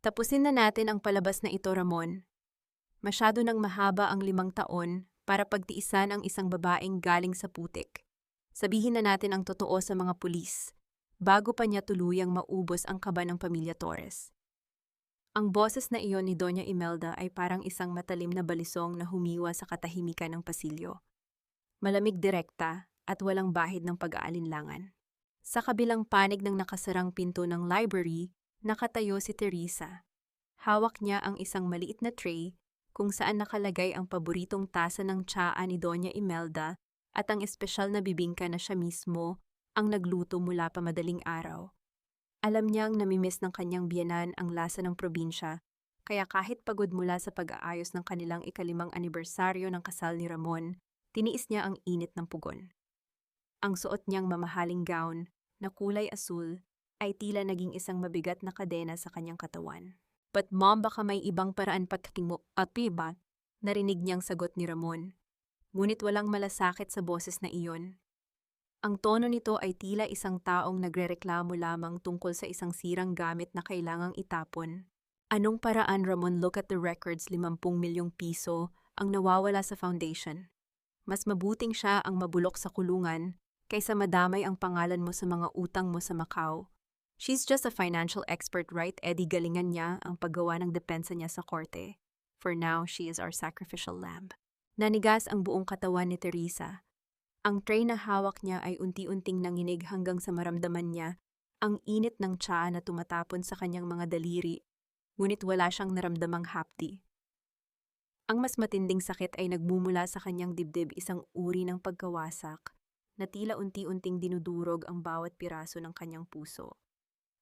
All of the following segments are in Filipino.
Tapusin na natin ang palabas na ito, Ramon. Masyado nang mahaba ang 5 taon para pagtiisan ang isang babaeng galing sa putik. Sabihin na natin ang totoo sa mga pulis, bago pa niya tuluyang maubos ang kaba ng pamilya Torres. Ang boses na iyon ni Doña Imelda ay parang isang matalim na balisong na humiwa sa katahimikan ng pasilyo. Malamig direkta at walang bahid ng pag-aalinlangan. Sa kabilang panig ng nakasarang pinto ng library, nakatayo si Teresa. Hawak niya ang isang maliit na tray kung saan nakalagay ang paboritong tasa ng tsaa ni Doña Imelda at ang espesyal na bibingka na siya mismo ang nagluto mula pa madaling araw. Alam niyang namimiss ng kanyang biyenan ang lasa ng probinsya, kaya kahit pagod mula sa pag-aayos ng kanilang 5 anibersaryo ng kasal ni Ramon, tiniis niya ang init ng pugon. Ang suot niyang mamahaling gown na kulay asul ay tila naging isang mabigat na kadena sa kanyang katawan. "But mom, baka may ibang paraan mo at ba?" Narinig niyang sagot ni Ramon. Ngunit walang malasakit sa boses na iyon. Ang tono nito ay tila isang taong nagrereklamo lamang tungkol sa isang sirang gamit na kailangang itapon. Anong paraan, Ramon? Look at the records, 50 milyong piso ang nawawala sa foundation. Mas mabuting siya ang mabulok sa kulungan kaysa madamay ang pangalan mo sa mga utang mo sa Macau. She's just a financial expert, right? Eddie, galingan niya ang paggawa ng depensa niya sa korte. For now, she is our sacrificial lamb. Nanigas ang buong katawan ni Teresa. Ang tray na hawak niya ay unti-unting nanginig hanggang sa maramdaman niya ang init ng tsaa na tumatapon sa kanyang mga daliri, ngunit wala siyang naramdamang hapdi. Ang mas matinding sakit ay nagmumula sa kanyang dibdib, isang uri ng pagkawasak na tila unti-unting dinudurog ang bawat piraso ng kanyang puso.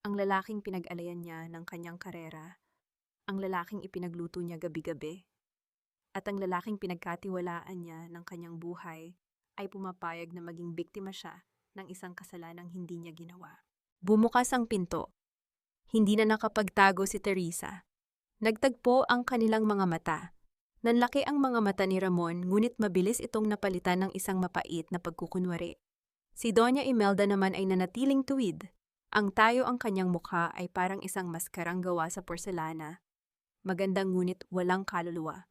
Ang lalaking pinag-alayan niya ng kanyang karera, ang lalaking ipinagluto niya gabi-gabi, at ang lalaking pinagkatiwalaan niya ng kanyang buhay ay pumapayag na maging biktima siya ng isang kasalanang hindi niya ginawa. Bumukas ang pinto. Hindi na nakapagtago si Teresa. Nagtagpo ang kanilang mga mata. Nanlaki ang mga mata ni Ramon, ngunit mabilis itong napalitan ng isang mapait na pagkukunwari. Si Doña Imelda naman ay nanatiling tuwid. Ang tayo ang kanyang mukha ay parang isang maskarang gawa sa porselana. Magandang ngunit walang kaluluwa.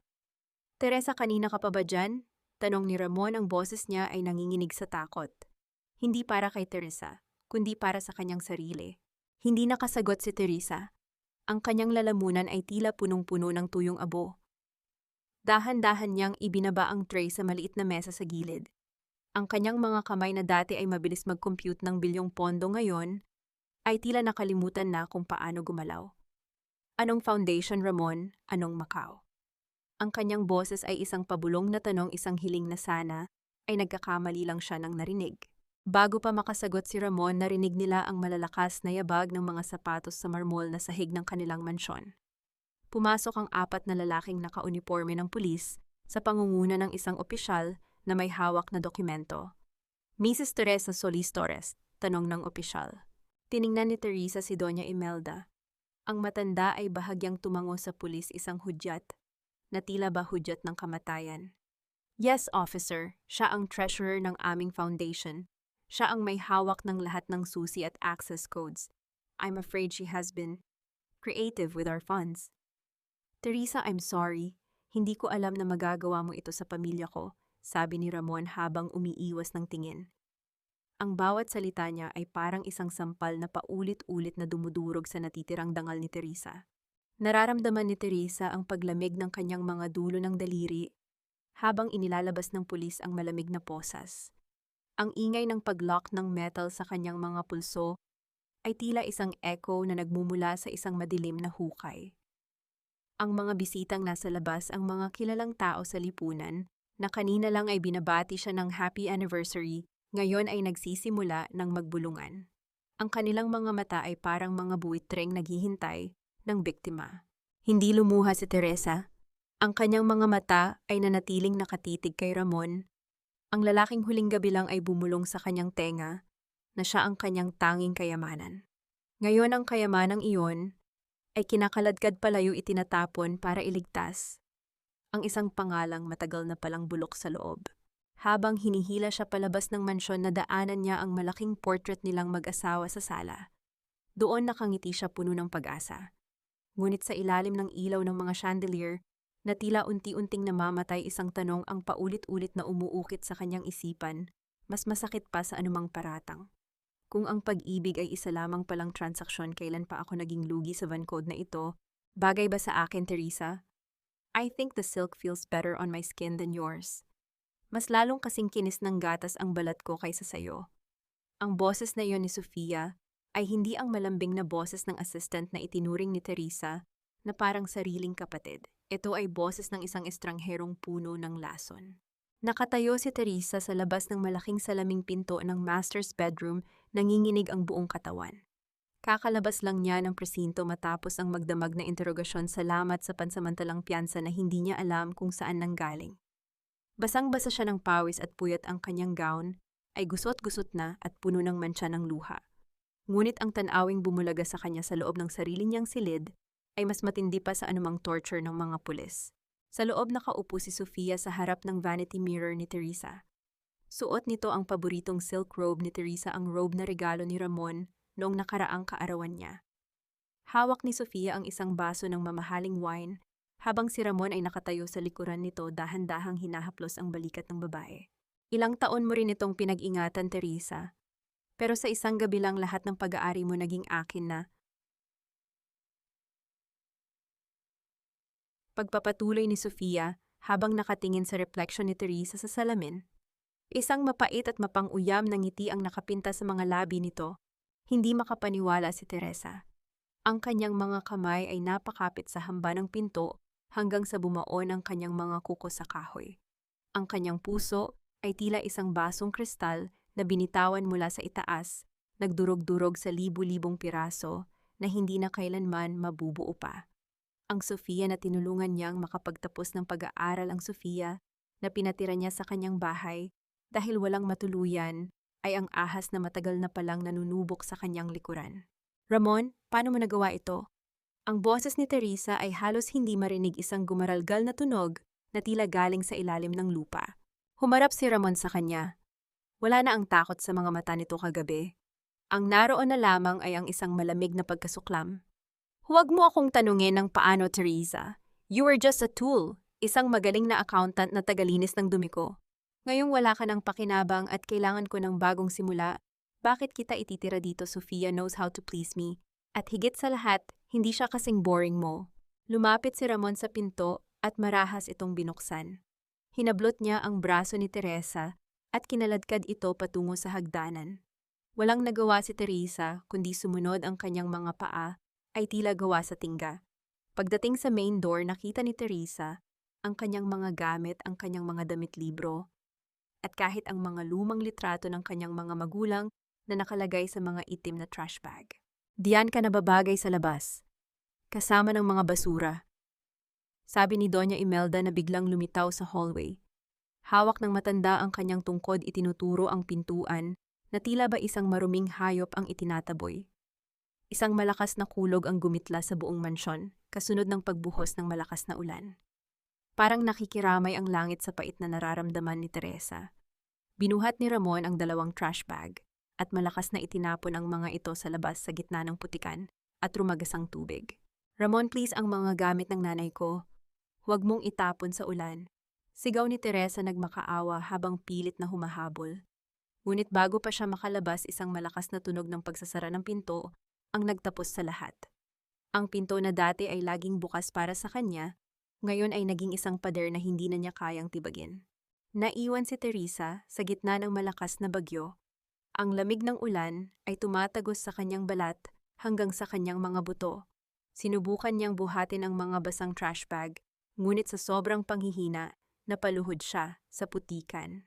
"Teresa, kanina ka pa ba dyan?" Tanong ni Ramon, ang boses niya ay nanginginig sa takot. Hindi para kay Teresa, kundi para sa kanyang sarili. Hindi nakasagot si Teresa. Ang kanyang lalamunan ay tila punong-puno ng tuyong abo. Dahan-dahan niyang ibinaba ang tray sa maliit na mesa sa gilid. Ang kanyang mga kamay na dati ay mabilis mag-compute ng bilyong pondo ngayon, ay tila nakalimutan na kung paano gumalaw. "Anong foundation, Ramon? Anong Macau?" Ang kanyang boses ay isang pabulong na tanong, isang hiling na sana ay nagkakamali lang siya ng narinig. Bago pa makasagot si Ramon, narinig nila ang malalakas na yabag ng mga sapatos sa marmol na sahig ng kanilang mansyon. Pumasok ang 4 na lalaking nakauniporme ng pulis sa pangunguna ng isang opisyal na may hawak na dokumento. "Mrs. Teresa Solis Torres?" tanong ng opisyal. Tiningnan ni Teresa si Doña Imelda. Ang matanda ay bahagyang tumango sa pulis, isang hudyat na tila ba hudyat ng kamatayan. "Yes, officer. Siya ang treasurer ng aming foundation. Siya ang may hawak ng lahat ng susi at access codes. I'm afraid she has been creative with our funds." "Teresa, I'm sorry. Hindi ko alam na magagawa mo ito sa pamilya ko," sabi ni Ramon habang umiiwas ng tingin. Ang bawat salita niya ay parang isang sampal na paulit-ulit na dumudurog sa natitirang dangal ni Teresa. Nararamdaman ni Teresa ang paglamig ng kanyang mga dulo ng daliri habang inilalabas ng pulis ang malamig na posas. Ang ingay ng pag-lock ng metal sa kanyang mga pulso ay tila isang echo na nagmumula sa isang madilim na hukay. Ang mga bisitang nasa labas, ang mga kilalang tao sa lipunan na kanina lang ay binabati siya ng happy anniversary, ngayon ay nagsisimula ng magbulungan. Ang kanilang mga mata ay parang mga buitreng naghihintay ng biktima. Hindi lumuha si Teresa. Ang kanyang mga mata ay nanatiling nakatitig kay Ramon. Ang lalaking huling gabi lang ay bumulong sa kanyang tenga na siya ang kanyang tanging kayamanan. Ngayon ang kayamanang iyon ay kinakaladkad palayo itinatapon para iligtas ang isang pangalang matagal na palang bulok sa loob. Habang hinihila siya palabas ng mansyon, na daanan niya ang malaking portrait nilang mag-asawa sa sala. Doon nakangiti siya, puno ng pag-asa. Ngunit sa ilalim ng ilaw ng mga chandelier, na tila unti-unting namamatay isang tanong ang paulit-ulit na umuukit sa kanyang isipan, mas masakit pa sa anumang paratang. Kung ang pag-ibig ay isa lamang palang transaksyon, kailan pa ako naging lugi sa van code na ito? Bagay ba sa akin, Teresa? I think the silk feels better on my skin than yours. Mas lalong kasing kinis ng gatas ang balat ko kaysa sayo. Ang boses na iyon ni Sofia ay hindi ang malambing na boses ng assistant na itinuring ni Teresa na parang sariling kapatid. Ito ay boses ng isang estrangherong puno ng lason. Nakatayo si Teresa sa labas ng malaking salaming pinto ng master's bedroom, nanginginig ang buong katawan. Kakalabas lang niya ng presinto matapos ang magdamag na interogasyon salamat sa pansamantalang piyansa na hindi niya alam kung saan nanggaling. Basang-basa siya ng pawis at puyat, ang kanyang gown ay gusot-gusot na at puno ng mantsa ng luha. Ngunit ang tanawing bumulaga sa kanya sa loob ng sarili niyang silid ay mas matindi pa sa anumang torture ng mga pulis. Sa loob nakaupo si Sofia sa harap ng vanity mirror ni Teresa. Suot nito ang paboritong silk robe ni Teresa, ang robe na regalo ni Ramon noong nakaraang kaarawan niya. Hawak ni Sofia ang isang baso ng mamahaling wine, habang si Ramon ay nakatayo sa likuran nito, dahan-dahang hinahaplos ang balikat ng babae. Ilang taon mo rin itong pinag-ingatan, Teresa. Pero sa isang gabi lang lahat ng pag-aari mo naging akin na. Pagpapatuloy ni Sofia habang nakatingin sa refleksyon ni Teresa sa salamin. Isang mapait at mapang-uyam na ngiti ang nakapinta sa mga labi nito. Hindi makapaniwala si Teresa. Ang kanyang mga kamay ay napakapit sa hamba ng pinto hanggang sa bumaon ang kanyang mga kuko sa kahoy. Ang kanyang puso ay tila isang basong kristal na binitawan mula sa itaas, nagdurog-durog sa libu-libong piraso na hindi na kailanman mabubuo pa. Ang Sofia na tinulungan niyang makapagtapos ng pag-aaral, ang Sofia na pinatira niya sa kanyang bahay dahil walang matuluyan, ay ang ahas na matagal na palang nanunubok sa kanyang likuran. Ramon, paano mo nagawa ito? Ang boses ni Teresa ay halos hindi marinig, isang gumaralgal na tunog na tila galing sa ilalim ng lupa. Humarap si Ramon sa kanya. Wala na ang takot sa mga mata nito kagabi. Ang naroon na lamang ay ang isang malamig na pagkasuklam. Huwag mo akong tanungin ng paano, Teresa. You were just a tool, isang magaling na accountant na tagalinis ng dumi ko. Ngayong wala ka ng pakinabang at kailangan ko ng bagong simula, bakit kita ititira dito? Sofia knows how to please me. At higit sa lahat, hindi siya kasing boring mo. Lumapit si Ramon sa pinto at marahas itong binuksan. Hinablot niya ang braso ni Teresa at kinaladkad ito patungo sa hagdanan. Walang nagawa si Teresa kundi sumunod, ang kanyang mga paa ay tila gawa sa tingga. Pagdating sa main door, nakita ni Teresa ang kanyang mga gamit, ang kanyang mga damit-libro, at kahit ang mga lumang litrato ng kanyang mga magulang na nakalagay sa mga itim na trash bag. Diyan ka nababagay sa labas, kasama ng mga basura, sabi ni Doña Imelda na biglang lumitaw sa hallway. Hawak ng matanda ang kanyang tungkod, itinuturo ang pintuan na tila ba isang maruming hayop ang itinataboy. Isang malakas na kulog ang gumitla sa buong mansyon, kasunod ng pagbuhos ng malakas na ulan. Parang nakikiramay ang langit sa pait na nararamdaman ni Teresa. Binuhat ni Ramon ang dalawang trash bag at malakas na itinapon ang mga ito sa labas sa gitna ng putikan at rumagasang tubig. Ramon, please, ang mga gamit ng nanay ko. Huwag mong itapon sa ulan. Sigaw ni Teresa nagmakaawa habang pilit na humahabol. Ngunit bago pa siya makalabas, isang malakas na tunog ng pagsasara ng pinto ang nagtapos sa lahat. Ang pinto na dati ay laging bukas para sa kanya, ngayon ay naging isang pader na hindi na niya kayang tibagin. Naiwan si Teresa sa gitna ng malakas na bagyo. Ang lamig ng ulan ay tumatagos sa kanyang balat hanggang sa kanyang mga buto. Sinubukan niyang buhatin ang mga basang trash bag, ngunit sa sobrang panghihina, napaluhod siya sa putikan.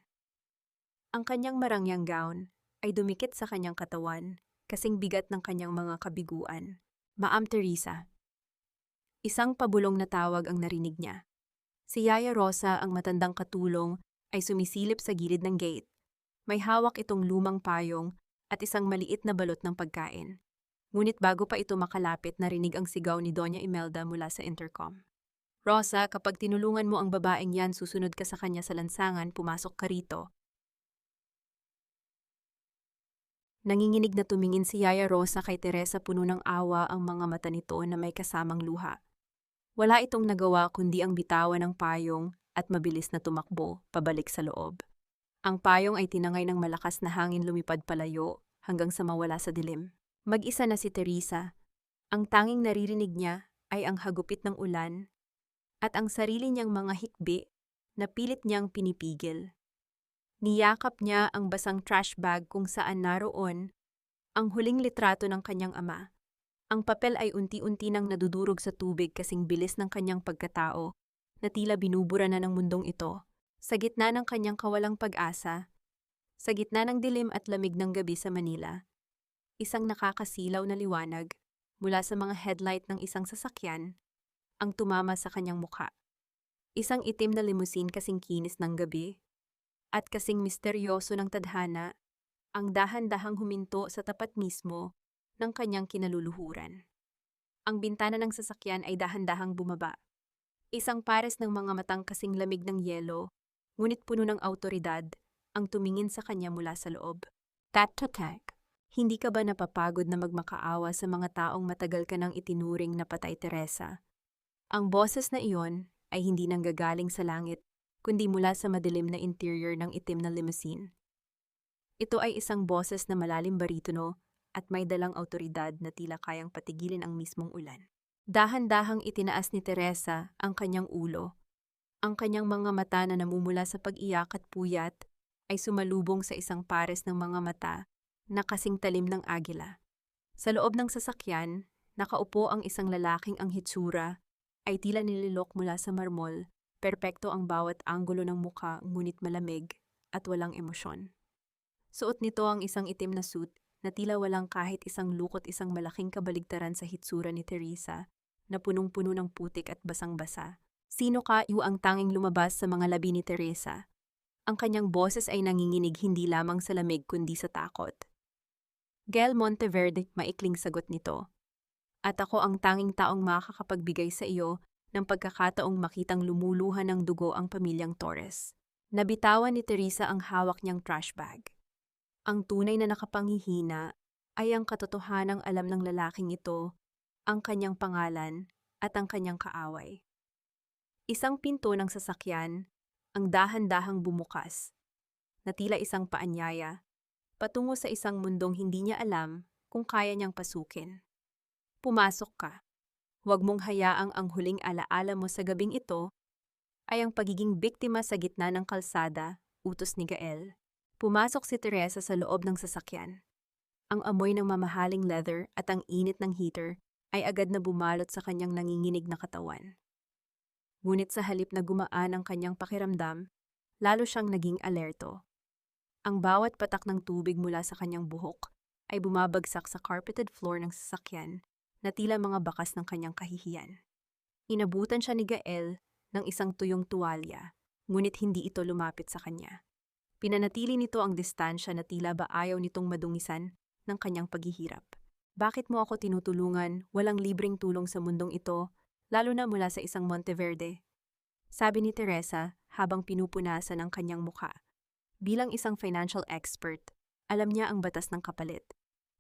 Ang kanyang marangyang gown ay dumikit sa kanyang katawan, kasing bigat ng kanyang mga kabiguan. Ma'am Teresa. Isang pabulong na tawag ang narinig niya. Si Yaya Rosa, ang matandang katulong, ay sumisilip sa gilid ng gate. May hawak itong lumang payong at isang maliit na balot ng pagkain. Ngunit bago pa ito makalapit, narinig ang sigaw ni Doña Imelda mula sa intercom. Rosa, kapag tinulungan mo ang babaeng yan, susunod ka sa kanya sa lansangan, pumasok ka rito. Nanginginig na tumingin si Yaya Rosa kay Teresa, puno ng awa ang mga mata nito na may kasamang luha. Wala itong nagawa kundi ang bitawan ng payong at mabilis na tumakbo pabalik sa loob. Ang payong ay tinangay ng malakas na hangin, lumipad palayo hanggang sa mawala sa dilim. Mag-isa na si Teresa. Ang tanging naririnig niya ay ang hagupit ng ulan at ang sarili niyang mga hikbi na pilit niyang pinipigil. Niyakap niya ang basang trash bag kung saan naroon ang huling litrato ng kanyang ama. Ang papel ay unti-unti nang nadudurog sa tubig kasing bilis ng kanyang pagkatao na tila binubura na ng mundong ito. Sa gitna ng kanyang kawalang pag-asa, sa gitna ng dilim at lamig ng gabi sa Manila, isang nakakasilaw na liwanag mula sa mga headlight ng isang sasakyan ang tumama sa kanyang mukha. Isang itim na limousine kasing kinis ng gabi at kasing misteryoso ng tadhana ang dahan-dahang huminto sa tapat mismo ng kanyang kinaluluhuran. Ang bintana ng sasakyan ay dahan-dahang bumaba. Isang pares ng mga matang kasing lamig ng yelo, ngunit puno ng awtoridad, ang tumingin sa kanya mula sa loob. Tat-tatak, hindi ka ba napapagod na magmakaawa sa mga taong matagal ka nang itinuring na patay, Teresa? Ang boses na iyon ay hindi nanggagaling sa langit, kundi mula sa madilim na interior ng itim na limousine. Ito ay isang boses na malalim baritono at may dalang awtoridad na tila kayang patigilin ang mismong ulan. Dahan-dahang itinaas ni Teresa ang kanyang ulo. Ang kanyang mga mata na namumula sa pag-iyak at puyat ay sumalubong sa isang pares ng mga mata na kasing talim ng agila. Sa loob ng sasakyan, nakaupo ang isang lalaking ang hitsura ay tila nililok mula sa marmol. Perpekto ang bawat anggulo ng muka, ngunit malamig at walang emosyon. Suot nito ang isang itim na suit na tila walang kahit isang lukot, isang malaking kabaligtaran sa hitsura ni Teresa na punong-puno ng putik at basang-basa. Sino ka? Yu ang tanging lumabas sa mga labi ni Teresa. Ang kanyang boses ay nanginginig hindi lamang sa lamig kundi sa takot. Gael Monteverde, maikling sagot nito. At ako ang tanging taong makakapagbigay sa iyo ng pagkakataong makitang lumuluhan ng dugo ang pamilyang Torres. Nabitawan ni Teresa ang hawak niyang trash bag. Ang tunay na nakapanghihina ay ang katotohanang alam ng lalaking ito, ang kanyang pangalan at ang kanyang kaaway. Isang pinto ng sasakyan ang dahan-dahang bumukas, na tila isang paanyaya, patungo sa isang mundong hindi niya alam kung kaya niyang pasukin. Pumasok ka. Huwag mong hayaang ang huling alaala mo sa gabing ito ay ang pagiging biktima sa gitna ng kalsada, utos ni Gael. Pumasok si Teresa sa loob ng sasakyan. Ang amoy ng mamahaling leather at ang init ng heater ay agad na bumalot sa kanyang nanginginig na katawan. Ngunit sa halip na gumaan ang kanyang pakiramdam, lalo siyang naging alerto. Ang bawat patak ng tubig mula sa kanyang buhok ay bumabagsak sa carpeted floor ng sasakyan na tila mga bakas ng kanyang kahihiyan. Inabutan siya ni Gael ng isang tuyong tuwalya, ngunit hindi ito lumapit sa kanya. Pinanatili nito ang distansya na tila ba ayaw nitong madungisan ng kanyang paghihirap. Bakit mo ako tinutulungan? Walang libreng tulong sa mundong ito, lalo na mula sa isang Monteverde. Sabi ni Teresa habang pinupunasan ang kanyang muka. Bilang isang financial expert, alam niya ang batas ng kapalit.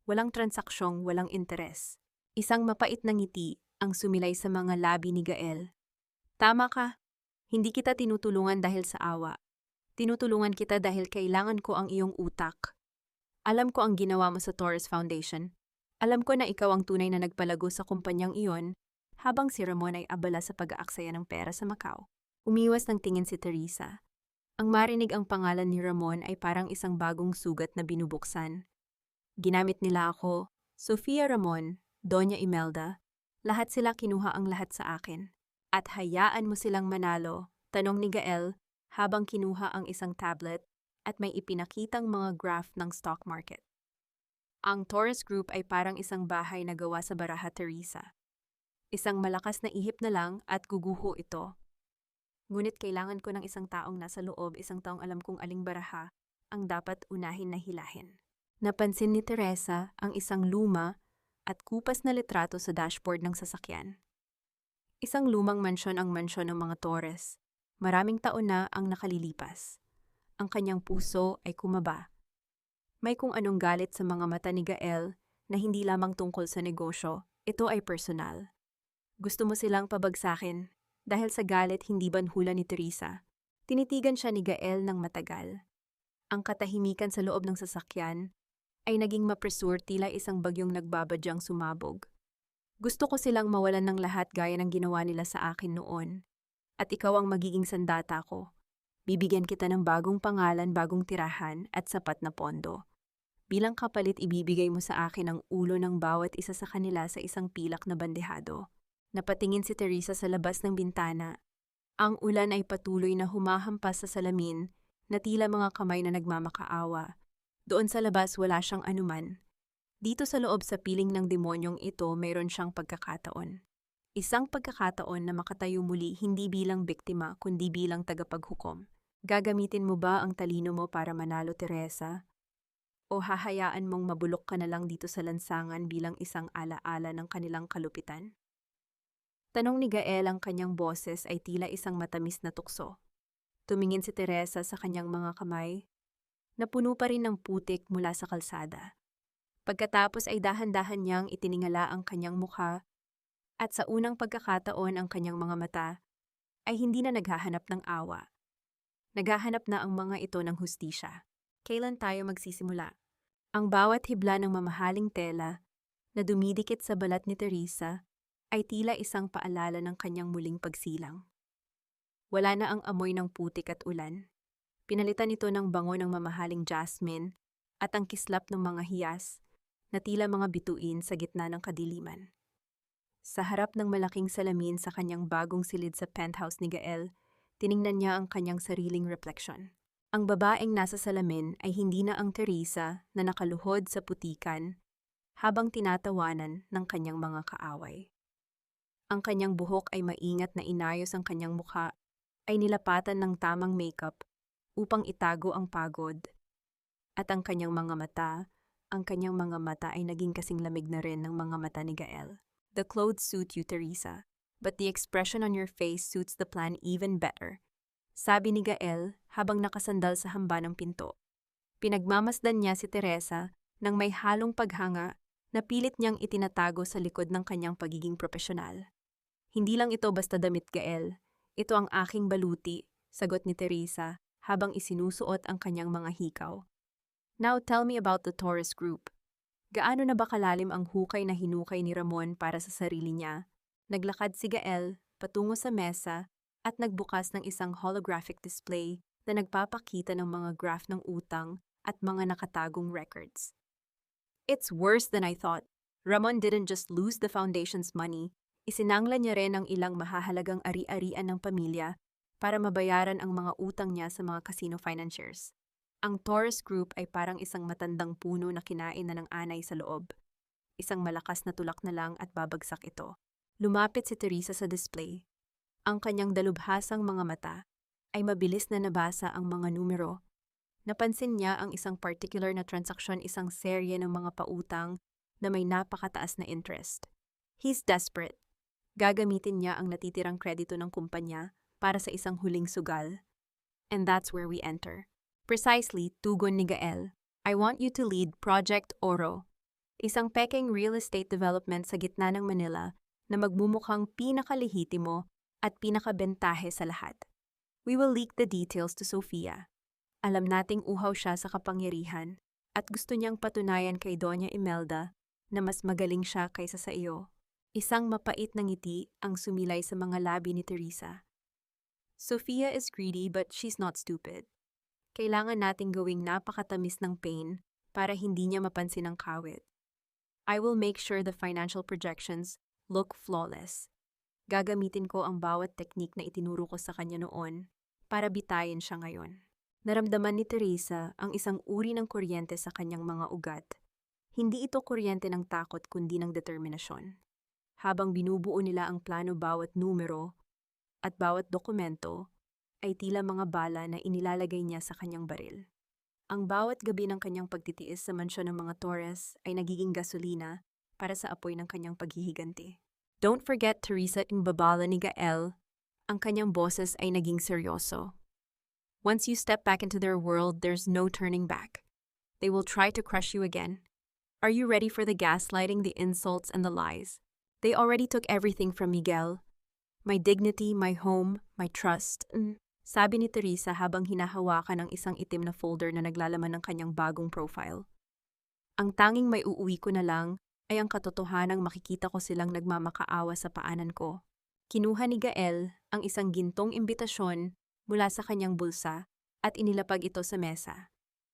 Walang transaksyong, walang interes. Isang mapait na ngiti ang sumilay sa mga labi ni Gael. Tama ka. Hindi kita tinutulungan dahil sa awa. Tinutulungan kita dahil kailangan ko ang iyong utak. Alam ko ang ginawa mo sa Torres Foundation. Alam ko na ikaw ang tunay na nagpalago sa kumpanyang iyon habang si Ramon ay abala sa pag-aaksaya ng pera sa Macau. Umiwas ng tingin si Teresa. Ang marinig ang pangalan ni Ramon ay parang isang bagong sugat na binubuksan. Ginamit nila ako, Sofia Ramon, Doña Imelda, lahat sila kinuha ang lahat sa akin. At hayaan mo silang manalo, tanong ni Gael habang kinuha ang isang tablet at may ipinakitang mga graph ng stock market. Ang Torres Group ay parang isang bahay na gawa sa baraha, Teresa. Isang malakas na ihip na lang at guguho ito. Ngunit kailangan ko ng isang taong nasa loob, isang taong alam kung aling baraha ang dapat unahin na hilahin. Napansin ni Teresa ang isang luma at kupas na litrato sa dashboard ng sasakyan. Isang lumang mansyon ang mansyon ng mga Torres. Maraming taon na ang nakalilipas. Ang kanyang puso ay kumaba. May kung anong galit sa mga mata ni Gael na hindi lamang tungkol sa negosyo, ito ay personal. Gusto mo silang pabagsakin dahil sa galit hindi banhula ni Teresa. Tinitigan siya ni Gael ng matagal. Ang katahimikan sa loob ng sasakyan ay naging mapresur tila isang bagyong nagbabadyang sumabog. Gusto ko silang mawalan ng lahat gaya ng ginawa nila sa akin noon. At ikaw ang magiging sandata ko. Bibigyan kita ng bagong pangalan, bagong tirahan at sapat na pondo. Bilang kapalit ibibigay mo sa akin ang ulo ng bawat isa sa kanila sa isang pilak na bandehado. Napatingin si Teresa sa labas ng bintana. Ang ulan ay patuloy na humahampas sa salamin na tila mga kamay na nagmamakaawa. Doon sa labas wala siyang anuman. Dito sa loob sa piling ng demonyong ito mayroon siyang pagkakataon. Isang pagkakataon na makatayo muli hindi bilang biktima kundi bilang tagapaghukom. Gagamitin mo ba ang talino mo para manalo, Teresa? O hahayaan mong mabulok ka na lang dito sa lansangan bilang isang alaala ng kanilang kalupitan? Tanong ni Gael, ang kanyang boses ay tila isang matamis na tukso. Tumingin si Teresa sa kanyang mga kamay, na puno pa rin ng putik mula sa kalsada. Pagkatapos ay dahan-dahan niyang itiningala ang kanyang mukha at sa unang pagkakataon ang kanyang mga mata ay hindi na naghahanap ng awa. Naghahanap na ang mga ito ng hustisya. Kailan tayo magsisimula? Ang bawat hibla ng mamahaling tela na dumidikit sa balat ni Teresa ay tila isang paalala ng kanyang muling pagsilang. Wala na ang amoy ng putik at ulan. Pinalitan ito ng bango ng mamahaling jasmine at ang kislap ng mga hiyas na tila mga bituin sa gitna ng kadiliman. Sa harap ng malaking salamin sa kanyang bagong silid sa penthouse ni Gael, tiningnan niya ang kanyang sariling refleksyon. Ang babaeng nasa salamin ay hindi na ang Teresa na nakaluhod sa putikan habang tinatawanan ng kanyang mga kaaway. Ang kanyang buhok ay maingat na inayos, ang kanyang mukha ay nilapatan ng tamang makeup upang itago ang pagod. At ang kanyang mga mata ay naging kasing lamig na rin ng mga mata ni Gael. The clothes suit you, Teresa, but the expression on your face suits the plan even better. Sabi ni Gael habang nakasandal sa hamba ng pinto. Pinagmamasdan niya si Teresa nang may halong paghanga na pilit niyang itinatago sa likod ng kanyang pagiging propesyonal. Hindi lang ito basta damit, Gael. Ito ang aking baluti, sagot ni Teresa habang isinusuot ang kanyang mga hikaw. Now tell me about the Torres Group. Gaano na ba kalalim ang hukay na hinukay ni Ramon para sa sarili niya? Naglakad si Gael patungo sa mesa at nagbukas ng isang holographic display na nagpapakita ng mga graph ng utang at mga nakatagong records. It's worse than I thought. Ramon didn't just lose the foundation's money, isinangla niya rin ang ilang mahahalagang ari-arian ng pamilya para mabayaran ang mga utang niya sa mga casino financiers. Ang Torres Group ay parang isang matandang puno na kinain na ng anay sa loob. Isang malakas na tulak na lang at babagsak ito. Lumapit si Teresa sa display. Ang kanyang dalubhasang mga mata ay mabilis na nabasa ang mga numero. Napansin niya ang isang particular na transaksyon, isang serye ng mga pautang na may napakataas na interest. He's desperate. Gagamitin niya ang natitirang kredito ng kumpanya para sa isang huling sugal. And that's where we enter. Precisely, tugon ni Gael. I want you to lead Project Oro, isang peking real estate development sa gitna ng Manila na magmumukhang pinakalehitimo at pinakabentahe sa lahat. We will leak the details to Sofia. Alam nating uhaw siya sa kapangyarihan at gusto niyang patunayan kay Doña Imelda na mas magaling siya kaysa sa iyo. Isang mapait na ngiti ang sumilay sa mga labi ni Teresa. Sofia is greedy but she's not stupid. Kailangan nating gawing napakatamis ng pain para hindi niya mapansin ang kawit. I will make sure the financial projections look flawless. Gagamitin ko ang bawat teknik na itinuro ko sa kanya noon para bitayin siya ngayon. Naramdaman ni Teresa ang isang uri ng kuryente sa kanyang mga ugat. Hindi ito kuryente ng takot kundi ng determinasyon. Habang binubuo nila ang plano, bawat numero at bawat dokumento ay tila mga bala na inilalagay niya sa kanyang baril. Ang bawat gabi ng kanyang pagtitiis sa mansyon ng mga Torres ay nagiging gasolina para sa apoy ng kanyang paghihiganti. Don't forget, Teresa, imbabala ni Gael, ang kanyang boses ay naging seryoso. Once you step back into their world, there's no turning back. They will try to crush you again. Are you ready for the gaslighting, the insults, and the lies? They already took everything from Miguel. My dignity, my home, my trust. Sabi ni Teresa habang hinahawakan ang isang itim na folder na naglalaman ng kanyang bagong profile. Ang tanging may uuwi ko na lang ay ang katotohanang makikita ko silang nagmamakaawa sa paanan ko. Kinuha ni Gael ang isang gintong imbitasyon mula sa kanyang bulsa at inilapag ito sa mesa.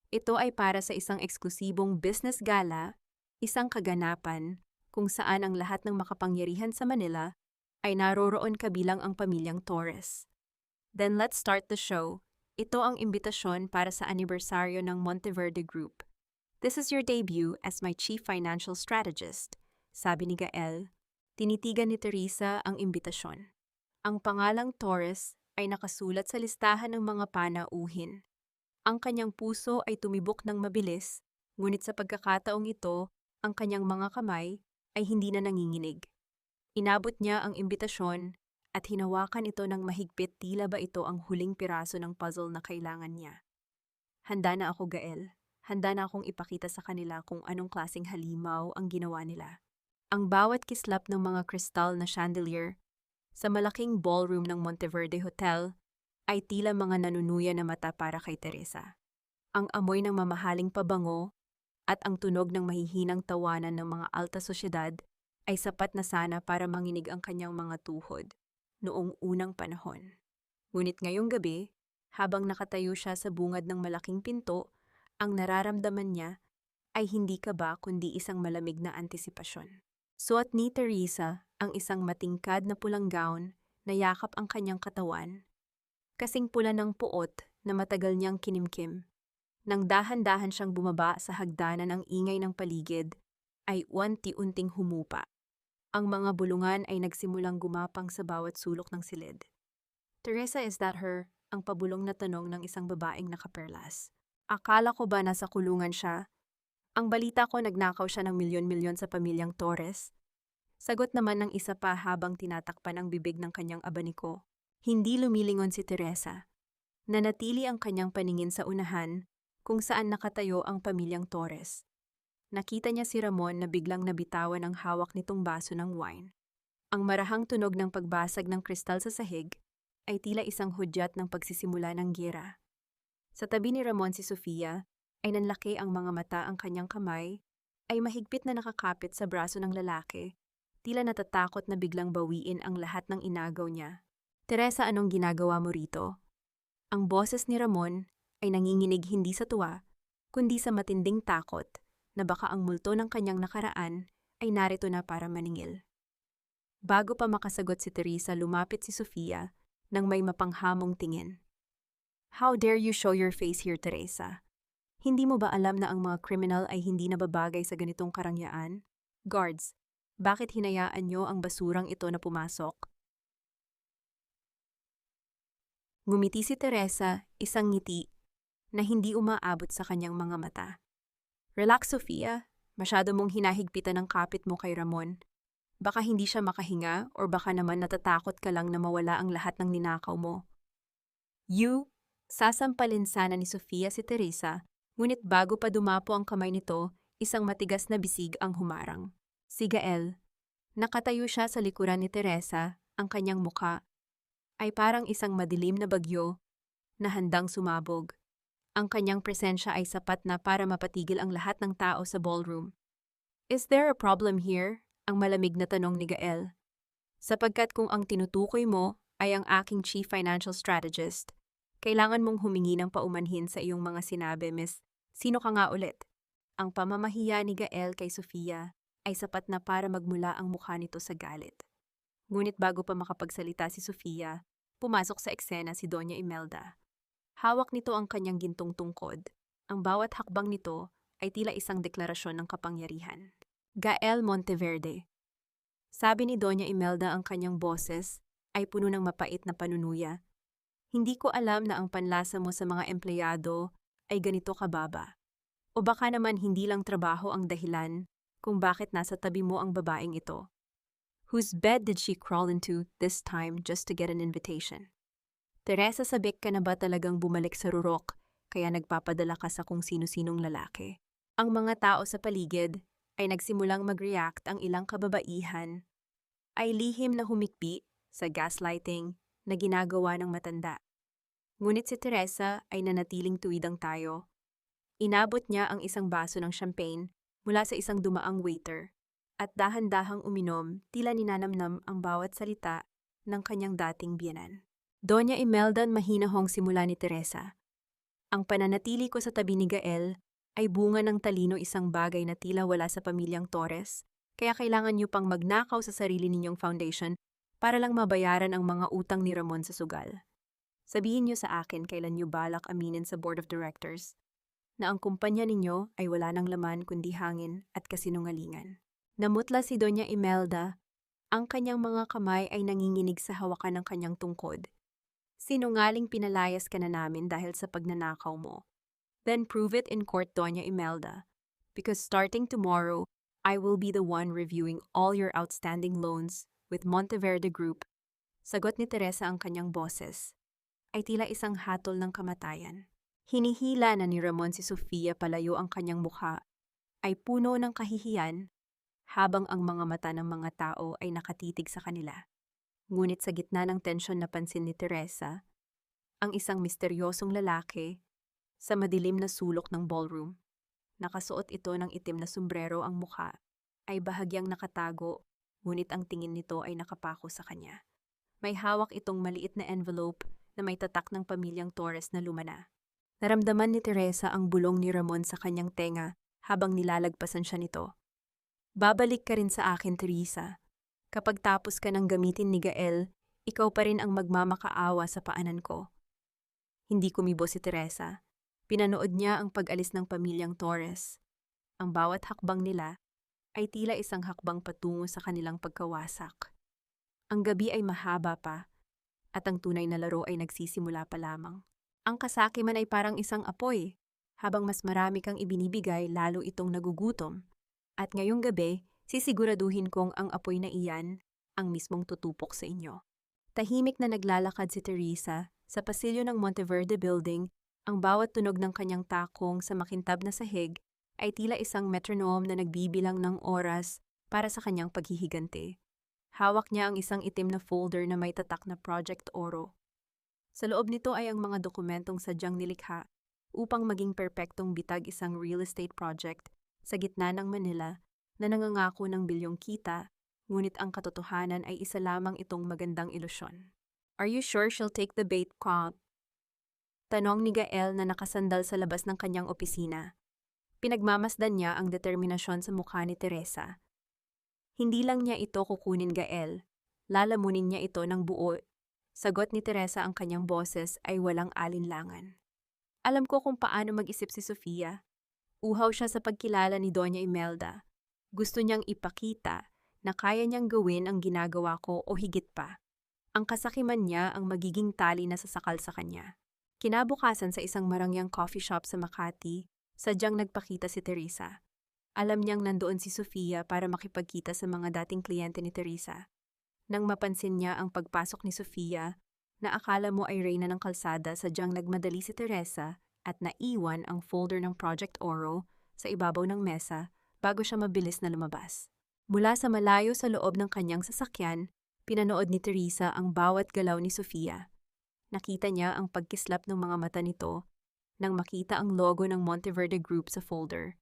Ito ay para sa isang eksklusibong business gala, isang kaganapan kung saan ang lahat ng makapangyarihan sa Manila ay naroroon kabilang ang pamilyang Torres. Then let's start the show. Ito ang imbitasyon para sa anibersaryo ng Monteverde Group. This is your debut as my chief financial strategist, sabi ni Gael. Tinitigan ni Teresa ang imbitasyon. Ang pangalang Torres ay nakasulat sa listahan ng mga panauhin. Ang kanyang puso ay tumibok ng mabilis, ngunit sa pagkakataong ito, ang kanyang mga kamay ay hindi na nanginginig. Inabot niya ang imbitasyon at hinawakan ito ng mahigpit, tila ba ito ang huling piraso ng puzzle na kailangan niya. Handa na ako, Gael. Handa na akong ipakita sa kanila kung anong klaseng halimaw ang ginawa nila. Ang bawat kislap ng mga kristal na chandelier sa malaking ballroom ng Monteverde Hotel ay tila mga nanunuya na mata para kay Teresa. Ang amoy ng mamahaling pabango at ang tunog ng mahihinang tawanan ng mga alta sosyedad ay sapat na sana para manginig ang kanyang mga tuhod noong unang panahon. Ngunit ngayong gabi, habang nakatayo siya sa bungad ng malaking pinto, ang nararamdaman niya ay hindi kaba kundi isang malamig na antisipasyon. Suot ni Teresa ang isang matingkad na pulang gown na yakap ang kanyang katawan, kasing pula ng puot na matagal niyang kinimkim. Nang dahan-dahan siyang bumaba sa hagdanan, ang ingay ng paligid ay unti-unting humupa. Ang mga bulungan ay nagsimulang gumapang sa bawat sulok ng silid. Teresa, is that her? Ang pabulong na tanong ng isang babaeng nakaperlas. Akala ko ba nasa kulungan siya? Ang balita ko nagnakaw siya ng milyon-milyon sa pamilyang Torres. Sagot naman ng isa pa habang tinatakpan ang bibig ng kanyang abaniko. Hindi lumilingon si Teresa. Nanatili ang kanyang paningin sa unahan kung saan nakatayo ang pamilyang Torres. Nakita niya si Ramon na biglang nabitawan ang hawak nitong baso ng wine. Ang marahang tunog ng pagbasag ng kristal sa sahig ay tila isang hudyat ng pagsisimula ng giyera. Sa tabi ni Ramon si Sofia ay nanlaki ang mga mata, ang kanyang kamay ay mahigpit na nakakapit sa braso ng lalaki, tila natatakot na biglang bawiin ang lahat ng inagaw niya. Teresa, anong ginagawa mo rito? Ang boses ni Ramon ay nanginginig hindi sa tuwa, kundi sa matinding takot na baka ang multo ng kanyang nakaraan ay narito na para maningil. Bago pa makasagot si Teresa, lumapit si Sofia nang may mapanghamong tingin. How dare you show your face here, Teresa? Hindi mo ba alam na ang mga kriminal ay hindi nababagay sa ganitong karangyaan? Guards, bakit hinayaan niyo ang basurang ito na pumasok? Ngumiti si Teresa, isang ngiti na hindi umaabot sa kanyang mga mata. Relax, Sofia. Masyado mong hinahigpitan ng kapit mo kay Ramon. Baka hindi siya makahinga or baka naman natatakot ka lang na mawala ang lahat ng ninakaw mo. Sasampalin sana ni Sofia si Teresa, ngunit bago pa dumapo ang kamay nito, isang matigas na bisig ang humarang. Si Gael. Nakatayo siya sa likuran ni Teresa, ang kanyang muka ay parang isang madilim na bagyo na handang sumabog. Ang kanyang presensya ay sapat na para mapatigil ang lahat ng tao sa ballroom. Is there a problem here? Ang malamig na tanong ni Gael. Sapagkat kung ang tinutukoy mo ay ang aking chief financial strategist, kailangan mong humingi ng paumanhin sa iyong mga sinabi, Miss. Sino ka nga ulit? Ang pamamahiya ni Gael kay Sofia ay sapat na para magmula ang mukha nito sa galit. Ngunit bago pa makapagsalita si Sofia, pumasok sa eksena si Doña Imelda. Hawak nito ang kanyang gintong tungkod. Ang bawat hakbang nito ay tila isang deklarasyon ng kapangyarihan. Gael Monteverde. Sabi ni Doña Imelda, ang kanyang boses ay puno ng mapait na panunuya. Hindi ko alam na ang panlasa mo sa mga empleyado ay ganito kababa. O baka naman hindi lang trabaho ang dahilan kung bakit nasa tabi mo ang babaeng ito. Whose bed did she crawl into this time just to get an invitation? Teresa, sabik ka na ba talagang bumalik sa rurok kaya nagpapadala ka sa kung sino-sinong lalaki. Ang mga tao sa paligid ay nagsimulang mag-react. Ang ilang kababaihan ay lihim na humikbi sa gaslighting na ginagawa ng matanda. Ngunit si Teresa ay nanatiling tuwidang tayo. Inabot niya ang isang baso ng champagne mula sa isang dumaang waiter at dahan-dahang uminom, tila ninanamnam ang bawat salita ng kanyang dating biyenan. Doña Imelda, mahinahong simula ni Teresa. Ang pananatili ko sa tabi ni Gael ay bunga ng talino, isang bagay na tila wala sa pamilyang Torres, kaya kailangan niyo pang magnakaw sa sarili ninyong foundation para lang mabayaran ang mga utang ni Ramon sa sugal. Sabihin niyo sa akin kailan niyo balak aminin sa board of directors na ang kumpanya ninyo ay wala ng laman kundi hangin at kasinungalingan. Namutla si Doña Imelda, ang kanyang mga kamay ay nanginginig sa hawakan ng kanyang tungkod. Sinungaling, pinalayas ka na namin dahil sa pagnanakaw mo. Then prove it in court, Doña Imelda, because starting tomorrow, I will be the one reviewing all your outstanding loans with Monteverde Group. Sagot ni Teresa, ang kanyang boses ay tila isang hatol ng kamatayan. Hinihila na ni Ramon si Sofia palayo, ang kanyang mukha ay puno ng kahihiyan habang ang mga mata ng mga tao ay nakatitig sa kanila. Ngunit sa gitna ng tensyon, napansin ni Teresa ang isang misteryosong lalaki sa madilim na sulok ng ballroom. Nakasuot ito ng itim na sombrero, ang mukha ay bahagyang nakatago, ngunit ang tingin nito ay nakapako sa kanya. May hawak itong maliit na envelope na may tatak ng pamilyang Torres na lumana. Naramdaman ni Teresa ang bulong ni Ramon sa kanyang tenga habang nilalagpasan siya nito. Babalik ka rin sa akin, Teresa. Kapag tapos ka ng gamitin ni Gael, ikaw pa rin ang magmamakaawa sa paanan ko. Hindi kumibo si Teresa. Pinanood niya ang pag-alis ng pamilyang Torres. Ang bawat hakbang nila ay tila isang hakbang patungo sa kanilang pagkawasak. Ang gabi ay mahaba pa at ang tunay na laro ay nagsisimula pa lamang. Ang kasakiman ay parang isang apoy. Habang mas marami kang ibinibigay, lalo itong nagugutom. At ngayong gabi, sisiguraduhin kong ang apoy na iyan ang mismong tutupok sa inyo. Tahimik na naglalakad si Teresa sa pasilyo ng Monteverde Building. Ang bawat tunog ng kanyang takong sa makintab na sahig ay tila isang metronome na nagbibilang ng oras para sa kanyang paghihiganti. Hawak niya ang isang itim na folder na may tatak na Project Oro. Sa loob nito ay ang mga dokumentong sadyang nilikha upang maging perpektong bitag, isang real estate project sa gitna ng Manila na nangangako ng bilyong kita, ngunit ang katotohanan ay isa lamang itong magandang ilusyon. Are you sure she'll take the bait, Comp? Tanong ni Gael na nakasandal sa labas ng kanyang opisina. Pinagmamasdan niya ang determinasyon sa mukha ni Teresa. Hindi lang niya ito kukunin, Gael. Lalamunin niya ito ng buo. Sagot ni Teresa, ang kanyang boses ay walang alinlangan. Alam ko kung paano mag-isip si Sofia. Uhaw siya sa pagkilala ni Doña Imelda. Gusto niyang ipakita na kaya niyang gawin ang ginagawa ko o higit pa. Ang kasakiman niya ang magiging tali na sasakal sa kanya. Kinabukasan sa isang marangyang coffee shop sa Makati, sadyang nagpakita si Teresa. Alam niyang nandoon si Sofia para makipagkita sa mga dating kliyente ni Teresa. Nang mapansin niya ang pagpasok ni Sofia, na akala mo ay reyna ng kalsada, sadyang nagmadali si Teresa at naiwan ang folder ng Project Oro sa ibabaw ng mesa bago siya mabilis na lumabas. Mula sa malayo sa loob ng kanyang sasakyan, pinanood ni Teresa ang bawat galaw ni Sofia. Nakita niya ang pagkislap ng mga mata nito nang makita ang logo ng Monteverde Group sa folder.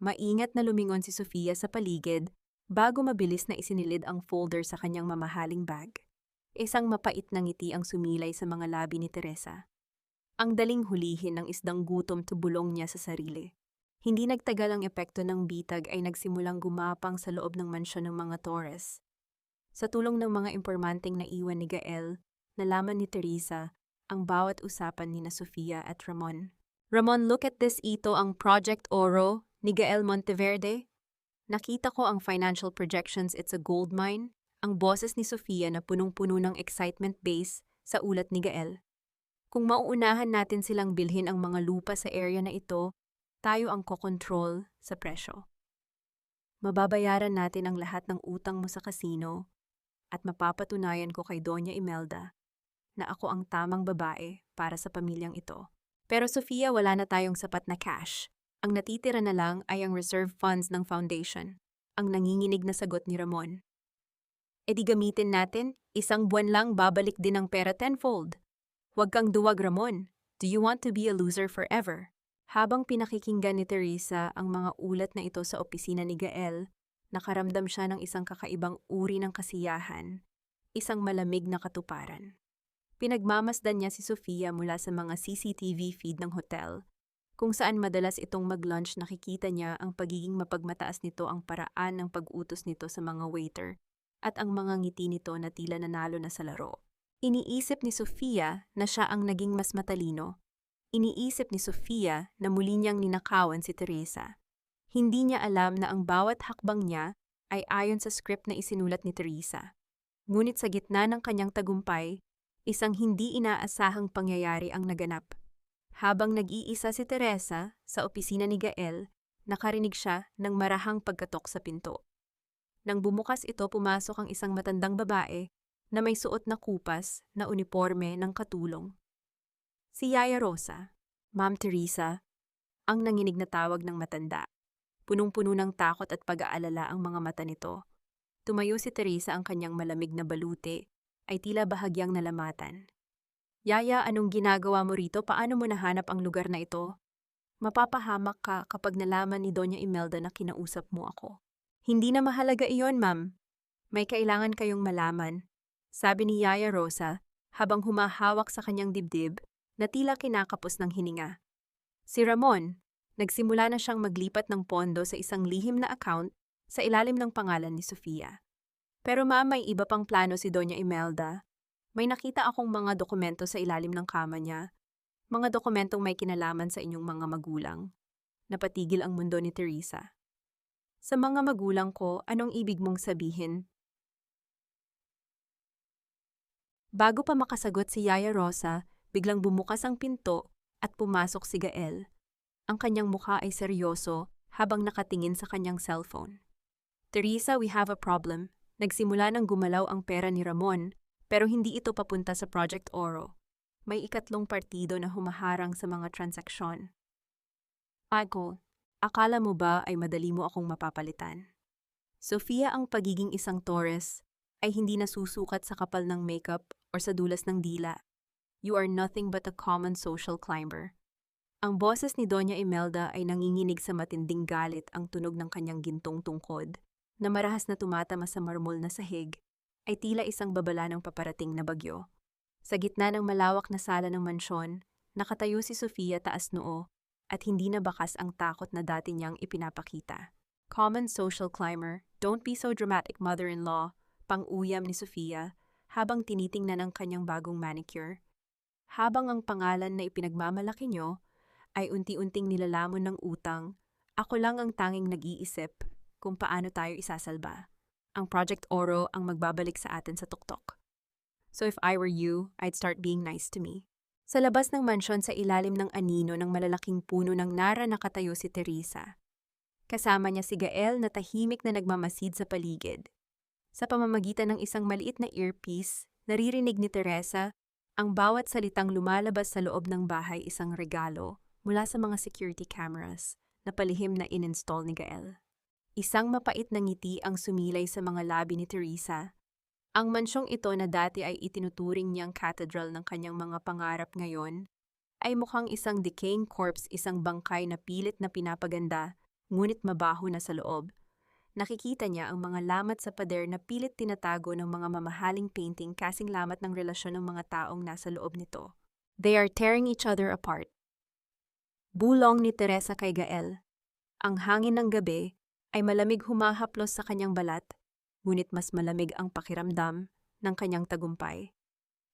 Maingat na lumingon si Sofia sa paligid bago mabilis na isinilid ang folder sa kanyang mamahaling bag. Isang mapait na ngiti ang sumilay sa mga labi ni Teresa. Ang daling hulihin ng isdang gutom, tubulong niya sa sarili. Hindi nagtagal, ang epekto ng bitag ay nagsimulang gumapang sa loob ng mansyon ng mga Torres. Sa tulong ng mga impormanting naiwan ni Gael, nalaman ni Teresa ang bawat usapan ni na Sofia at Ramon. Ramon, look at this, ito ang Project Oro ni Gael Monteverde. Nakita ko ang financial projections, it's a gold mine. Ang boses ni Sofia na punong-puno ng excitement base sa ulat ni Gael. Kung mauunahan natin silang bilhin ang mga lupa sa area na ito, tayo ang kokontrol sa presyo. Mababayaran natin ang lahat ng utang mo sa kasino at mapapatunayan ko kay Doña Imelda na ako ang tamang babae para sa pamilyang ito. Pero Sofia, wala na tayong sapat na cash. Ang natitira na lang ay ang reserve funds ng foundation. Ang nanginginig na sagot ni Ramon. E di gamitin natin, 1 buwan lang babalik din ang pera tenfold. Huwag kang duwag, Ramon. Do you want to be a loser forever? Habang pinakikinggan ni Teresa ang mga ulat na ito sa opisina ni Gael, nakaramdam siya ng isang kakaibang uri ng kasiyahan, isang malamig na katuparan. Pinagmamasdan niya si Sofia mula sa mga CCTV feed ng hotel, kung saan madalas itong mag-lunch. Nakikita niya ang pagiging mapagmataas nito, ang paraan ng pag-utos nito sa mga waiter, at ang mga ngiti nito na tila nanalo na sa laro. Iniisip ni Sofia na siya ang naging mas matalino. Iniisip ni Sofia na muli niyang ninakawan si Teresa. Hindi niya alam na ang bawat hakbang niya ay ayon sa script na isinulat ni Teresa. Ngunit sa gitna ng kanyang tagumpay, isang hindi inaasahang pangyayari ang naganap. Habang nag-iisa si Teresa sa opisina ni Gael, nakarinig siya ng marahang pagkatok sa pinto. Nang bumukas ito, pumasok ang isang matandang babae na may suot na kupas na uniforme ng katulong. Si Yaya Rosa. Ma'am Teresa, ang nanginig na tawag ng matanda. Punong-puno ng takot at pag-aalala ang mga mata nito. Tumayo si Teresa, ang kanyang malamig na balute ay tila bahagyang nalamatan. Yaya, anong ginagawa mo rito? Paano mo nahanap ang lugar na ito? Mapapahamak ka kapag nalaman ni Doña Imelda na kinausap mo ako. Hindi na mahalaga iyon, ma'am. May kailangan kayong malaman, sabi ni Yaya Rosa habang humahawak sa kanyang dibdib na tila kinakapos ng hininga. Si Ramon, nagsimula na siyang maglipat ng pondo sa isang lihim na account sa ilalim ng pangalan ni Sofia. Pero ma'am, may iba pang plano si Doña Imelda. May nakita akong mga dokumento sa ilalim ng kama niya. Mga dokumentong may kinalaman sa inyong mga magulang. Napatigil ang mundo ni Teresa. Sa mga magulang ko, anong ibig mong sabihin? Bago pa makasagot si Yaya Rosa, biglang bumukas ang pinto at pumasok si Gael. Ang kanyang mukha ay seryoso habang nakatingin sa kanyang cellphone. Teresa, we have a problem. Nagsimula ng gumalaw ang pera ni Ramon, pero hindi ito papunta sa Project Oro. May ikatlong partido na humaharang sa mga transaksyon. Ako, akala mo ba ay madali mo akong mapapalitan? Sofia, ang pagiging isang Torres ay hindi nasusukat sa kapal ng makeup or sa dulas ng dila. You are nothing but a common social climber. Ang boses ni Doña Imelda ay nanginginig sa matinding galit. Ang tunog ng kanyang gintong tungkod, na marahas na tumatama sa marmol na sahig, ay tila isang babala ng paparating na bagyo. Sa gitna ng malawak na sala ng mansyon, nakatayo si Sofia, taas noo, at hindi na bakas ang takot na dati niyang ipinapakita. Common social climber, don't be so dramatic, mother-in-law, pang-uyam ni Sofia, habang tinitingnan ang kanyang bagong manicure. Habang ang pangalan na ipinagmamalaki niyo ay unti-unting nilalamon ng utang, ako lang ang tanging nag-iisip kung paano tayo isasalba. Ang Project Oro ang magbabalik sa atin sa tuktok. So if I were you, I'd start being nice to me. Sa labas ng mansyon, sa ilalim ng anino ng malalaking puno ng nara, nakatayo si Teresa. Kasama niya si Gael na tahimik na nagmamasid sa paligid. Sa pamamagitan ng isang maliit na earpiece, naririnig ni Teresa ang bawat salitang lumalabas sa loob ng bahay, isang regalo mula sa mga security cameras na palihim na in-install ni Gael. Isang mapait na ngiti ang sumilay sa mga labi ni Teresa. Ang mansyong ito na dati ay itinuturing niyang cathedral ng kanyang mga pangarap, ngayon ay mukhang isang decaying corpse, isang bangkay na pilit na pinapaganda, ngunit mabaho na sa loob. Nakikita niya ang mga lamat sa pader na pilit tinatago ng mga mamahaling painting, kasing lamat ng relasyon ng mga taong nasa loob nito. They are tearing each other apart. Bulong ni Teresa kay Gael. Ang hangin ng gabi ay malamig, humahaplos sa kanyang balat, ngunit mas malamig ang pakiramdam ng kanyang tagumpay.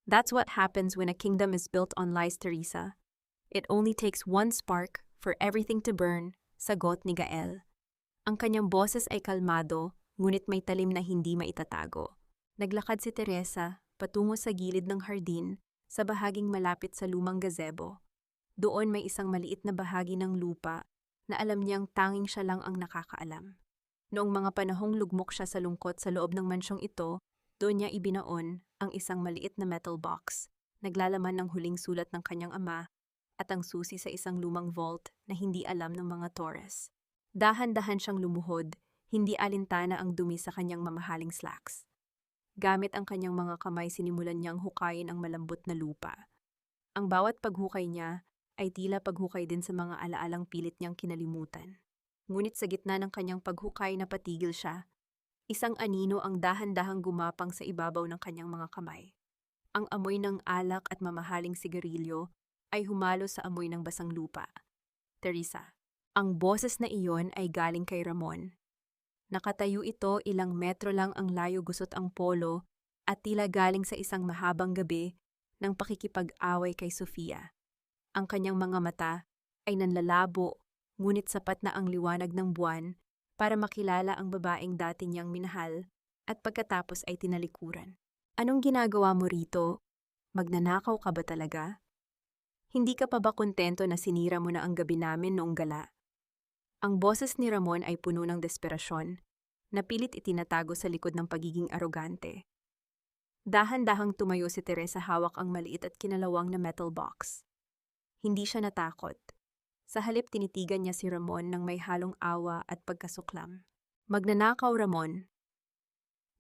That's what happens when a kingdom is built on lies, Teresa. It only takes one spark for everything to burn, sagot ni Gael. Ang kanyang boses ay kalmado, ngunit may talim na hindi maitatago. Naglakad si Teresa patungo sa gilid ng hardin, sa bahaging malapit sa lumang gazebo. Doon may isang maliit na bahagi ng lupa na alam niyang tanging siya lang ang nakakaalam. Noong mga panahong lugmok siya sa lungkot sa loob ng mansyong ito, doon niya ibinaon ang isang maliit na metal box, naglalaman ng huling sulat ng kanyang ama at ang susi sa isang lumang vault na hindi alam ng mga Torres. Dahan-dahan siyang lumuhod, hindi alintana ang dumi sa kanyang mamahaling slacks. Gamit ang kanyang mga kamay sinimulan niyang hukayin ang malambot na lupa. Ang bawat paghukay niya ay tila paghukay din sa mga alaalang pilit niyang kinalimutan. Ngunit sa gitna ng kanyang paghukay napatigil siya. Isang anino ang dahan-dahang gumapang sa ibabaw ng kanyang mga kamay. Ang amoy ng alak at mamahaling sigarilyo ay humalo sa amoy ng basang lupa. Teresa, ang boses na iyon ay galing kay Ramon. Nakatayo ito ilang metro lang ang layo gusot ang polo at tila galing sa isang mahabang gabi ng pakikipag-away kay Sofia. Ang kanyang mga mata ay nanlalabo, ngunit sapat na ang liwanag ng buwan para makilala ang babaeng dati niyang minahal at pagkatapos ay tinalikuran. Anong ginagawa mo rito? Magnanakaw ka ba talaga? Hindi ka pa ba kontento na sinira mo na ang gabi namin noong gala? Ang boses ni Ramon ay puno ng desperasyon, na pilit itinatago sa likod ng pagiging arogante. Dahan-dahang tumayo si Teresa hawak ang maliit at kinalawang na metal box. Hindi siya natakot. Sa halip tinitigan niya si Ramon ng may halong awa at pagkasuklam. Magnanakaw, Ramon.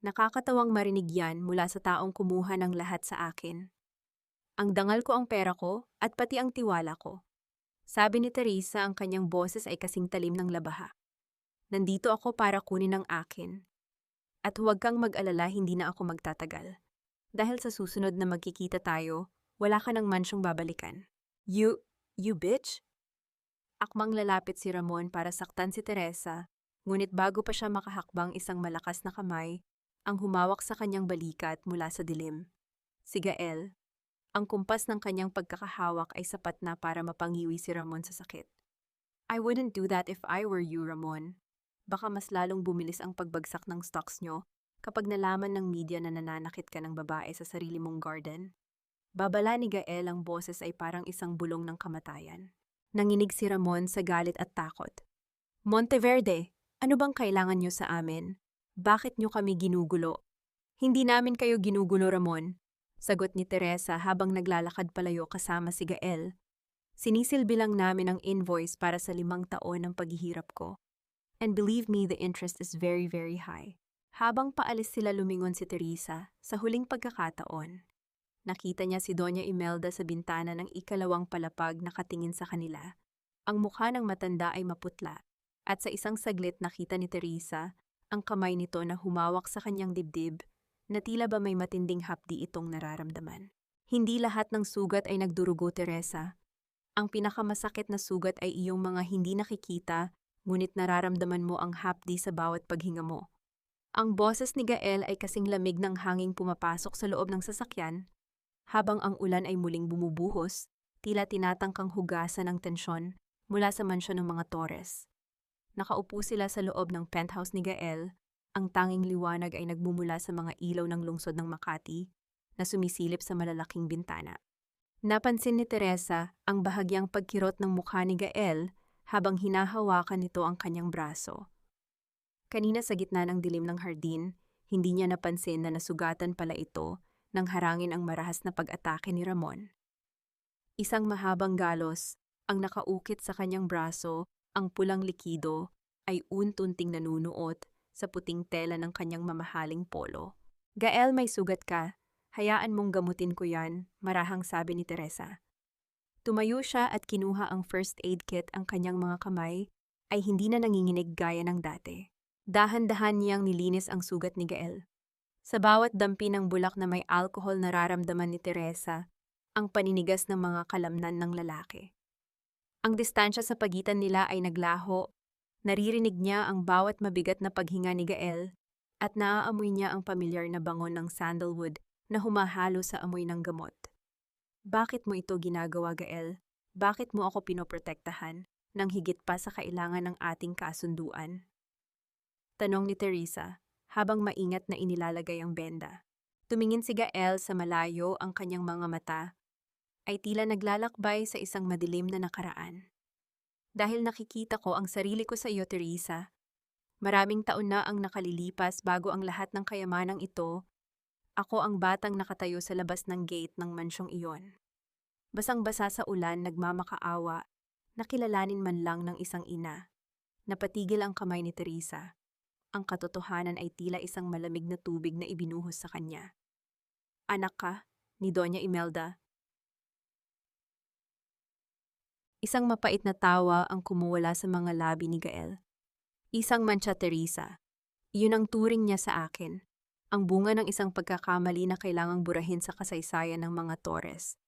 Nakakatawang marinig yan mula sa taong kumuha ng lahat sa akin. Ang dangal ko ang pera ko at pati ang tiwala ko. Sabi ni Teresa, ang kanyang boses ay kasing talim ng labaha. Nandito ako para kunin ang akin. At huwag kang mag-alala, hindi na ako magtatagal. Dahil sa susunod na magkikita tayo, wala ka ng mansyong babalikan. You bitch? Akmang lalapit si Ramon para saktan si Teresa, ngunit bago pa siya makahakbang isang malakas na kamay, ang humawak sa kanyang balikat mula sa dilim. Si Gael. Ang kumpas ng kanyang pagkakahawak ay sapat na para mapangiwi si Ramon sa sakit. I wouldn't do that if I were you, Ramon. Baka mas lalong bumilis ang pagbagsak ng stocks nyo kapag nalaman ng media na nananakit ka ng babae sa sarili mong garden. Babala ni Gael, ang boses ay parang isang bulong ng kamatayan. Nanginig si Ramon sa galit at takot. Monteverde, ano bang kailangan nyo sa amin? Bakit nyo kami ginugulo? Hindi namin kayo ginugulo, Ramon. Sagot ni Teresa habang naglalakad palayo kasama si Gael. Sinisilbi lang namin ang invoice para sa 5 taon ng paghihirap ko. And believe me, the interest is very, very high. Habang paalis sila, lumingon si Teresa sa huling pagkakataon. Nakita niya si Doña Imelda sa bintana ng ikalawang palapag nakatingin sa kanila. Ang mukha ng matanda ay maputla, at sa isang saglit nakita ni Teresa ang kamay nito na humawak sa kanyang dibdib, na tila ba may matinding hapdi itong nararamdaman. Hindi lahat ng sugat ay nagdurugo, Teresa. Ang pinakamasakit na sugat ay iyong mga hindi nakikita, ngunit nararamdaman mo ang hapdi sa bawat paghinga mo. Ang boses ni Gael ay kasing lamig ng hanging pumapasok sa loob ng sasakyan, habang ang ulan ay muling bumubuhos, tila tinatangkang hugasan ng tensyon mula sa mansyon ng mga Torres. Nakaupo sila sa loob ng penthouse ni Gael, ang tanging liwanag ay nagmumula sa mga ilaw ng lungsod ng Makati na sumisilip sa malalaking bintana. Napansin ni Teresa ang bahagyang pagkirot ng mukha ni Gael habang hinahawakan nito ang kanyang braso. Kanina sa gitna ng dilim ng hardin, hindi niya napansin na nasugatan pala ito nang harangin ang marahas na pag-atake ni Ramon. Isang mahabang galos ang nakaukit sa kanyang braso, ang pulang likido ay untunting nanunuot sa puting tela ng kanyang mamahaling polo. Gael, may sugat ka. Hayaan mong gamutin ko yan, marahang sabi ni Teresa. Tumayo siya at kinuha ang first aid kit. Ang kanyang mga kamay ay hindi na nanginginig gaya ng dati. Dahan-dahan niyang nilinis ang sugat ni Gael. Sa bawat dampi ng bulak na may alkohol, nararamdaman ni Teresa ang paninigas ng mga kalamnan ng lalaki. Ang distansya sa pagitan nila ay naglaho. Naririnig niya ang bawat mabigat na paghinga ni Gael at naaamoy niya ang pamilyar na bangon ng sandalwood na humahalo sa amoy ng gamot. Bakit mo ito ginagawa, Gael? Bakit mo ako pinoprotektahan nang higit pa sa kailangan ng ating kasunduan? Tanong ni Teresa habang maingat na inilalagay ang benda. Tumingin si Gael sa malayo, ang kanyang mga mata ay tila naglalakbay sa isang madilim na nakaraan. Dahil nakikita ko ang sarili ko sa iyo, Teresa. Maraming taon na ang nakalilipas bago ang lahat ng kayamanang ito. Ako ang batang nakatayo sa labas ng gate ng mansyong iyon. Basang-basa sa ulan, nagmamakaawa, nakilalanin man lang ng isang ina. Napatigil ang kamay ni Teresa. Ang katotohanan ay tila isang malamig na tubig na ibinuhos sa kanya. Anak ka, ni Doña Imelda. Isang mapait na tawa ang kumuwala sa mga labi ni Gael. Isang mantsa, Teresa. Iyon ang turing niya sa akin. Ang bunga ng isang pagkakamali na kailangang burahin sa kasaysayan ng mga Torres.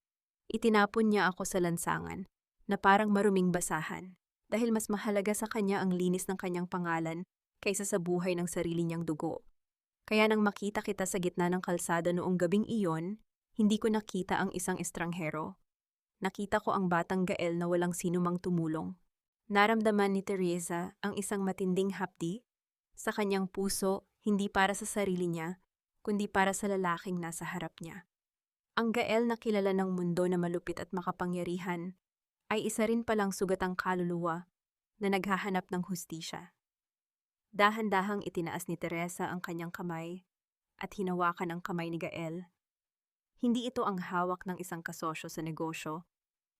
Itinapon niya ako sa lansangan, na parang maruming basahan, dahil mas mahalaga sa kanya ang linis ng kanyang pangalan kaysa sa buhay ng sarili niyang dugo. Kaya nang makita kita sa gitna ng kalsada noong gabing iyon, hindi ko nakita ang isang estranghero. Nakita ko ang batang Gael na walang sinumang tumulong. Naramdaman ni Teresa ang isang matinding hapdi sa kanyang puso, hindi para sa sarili niya, kundi para sa lalaking nasa harap niya. Ang Gael na kilala ng mundo na malupit at makapangyarihan ay isa rin palang sugatang kaluluwa na naghahanap ng hustisya. Dahan-dahang itinaas ni Teresa ang kanyang kamay at hinawakan ang kamay ni Gael. Hindi ito ang hawak ng isang kasosyo sa negosyo,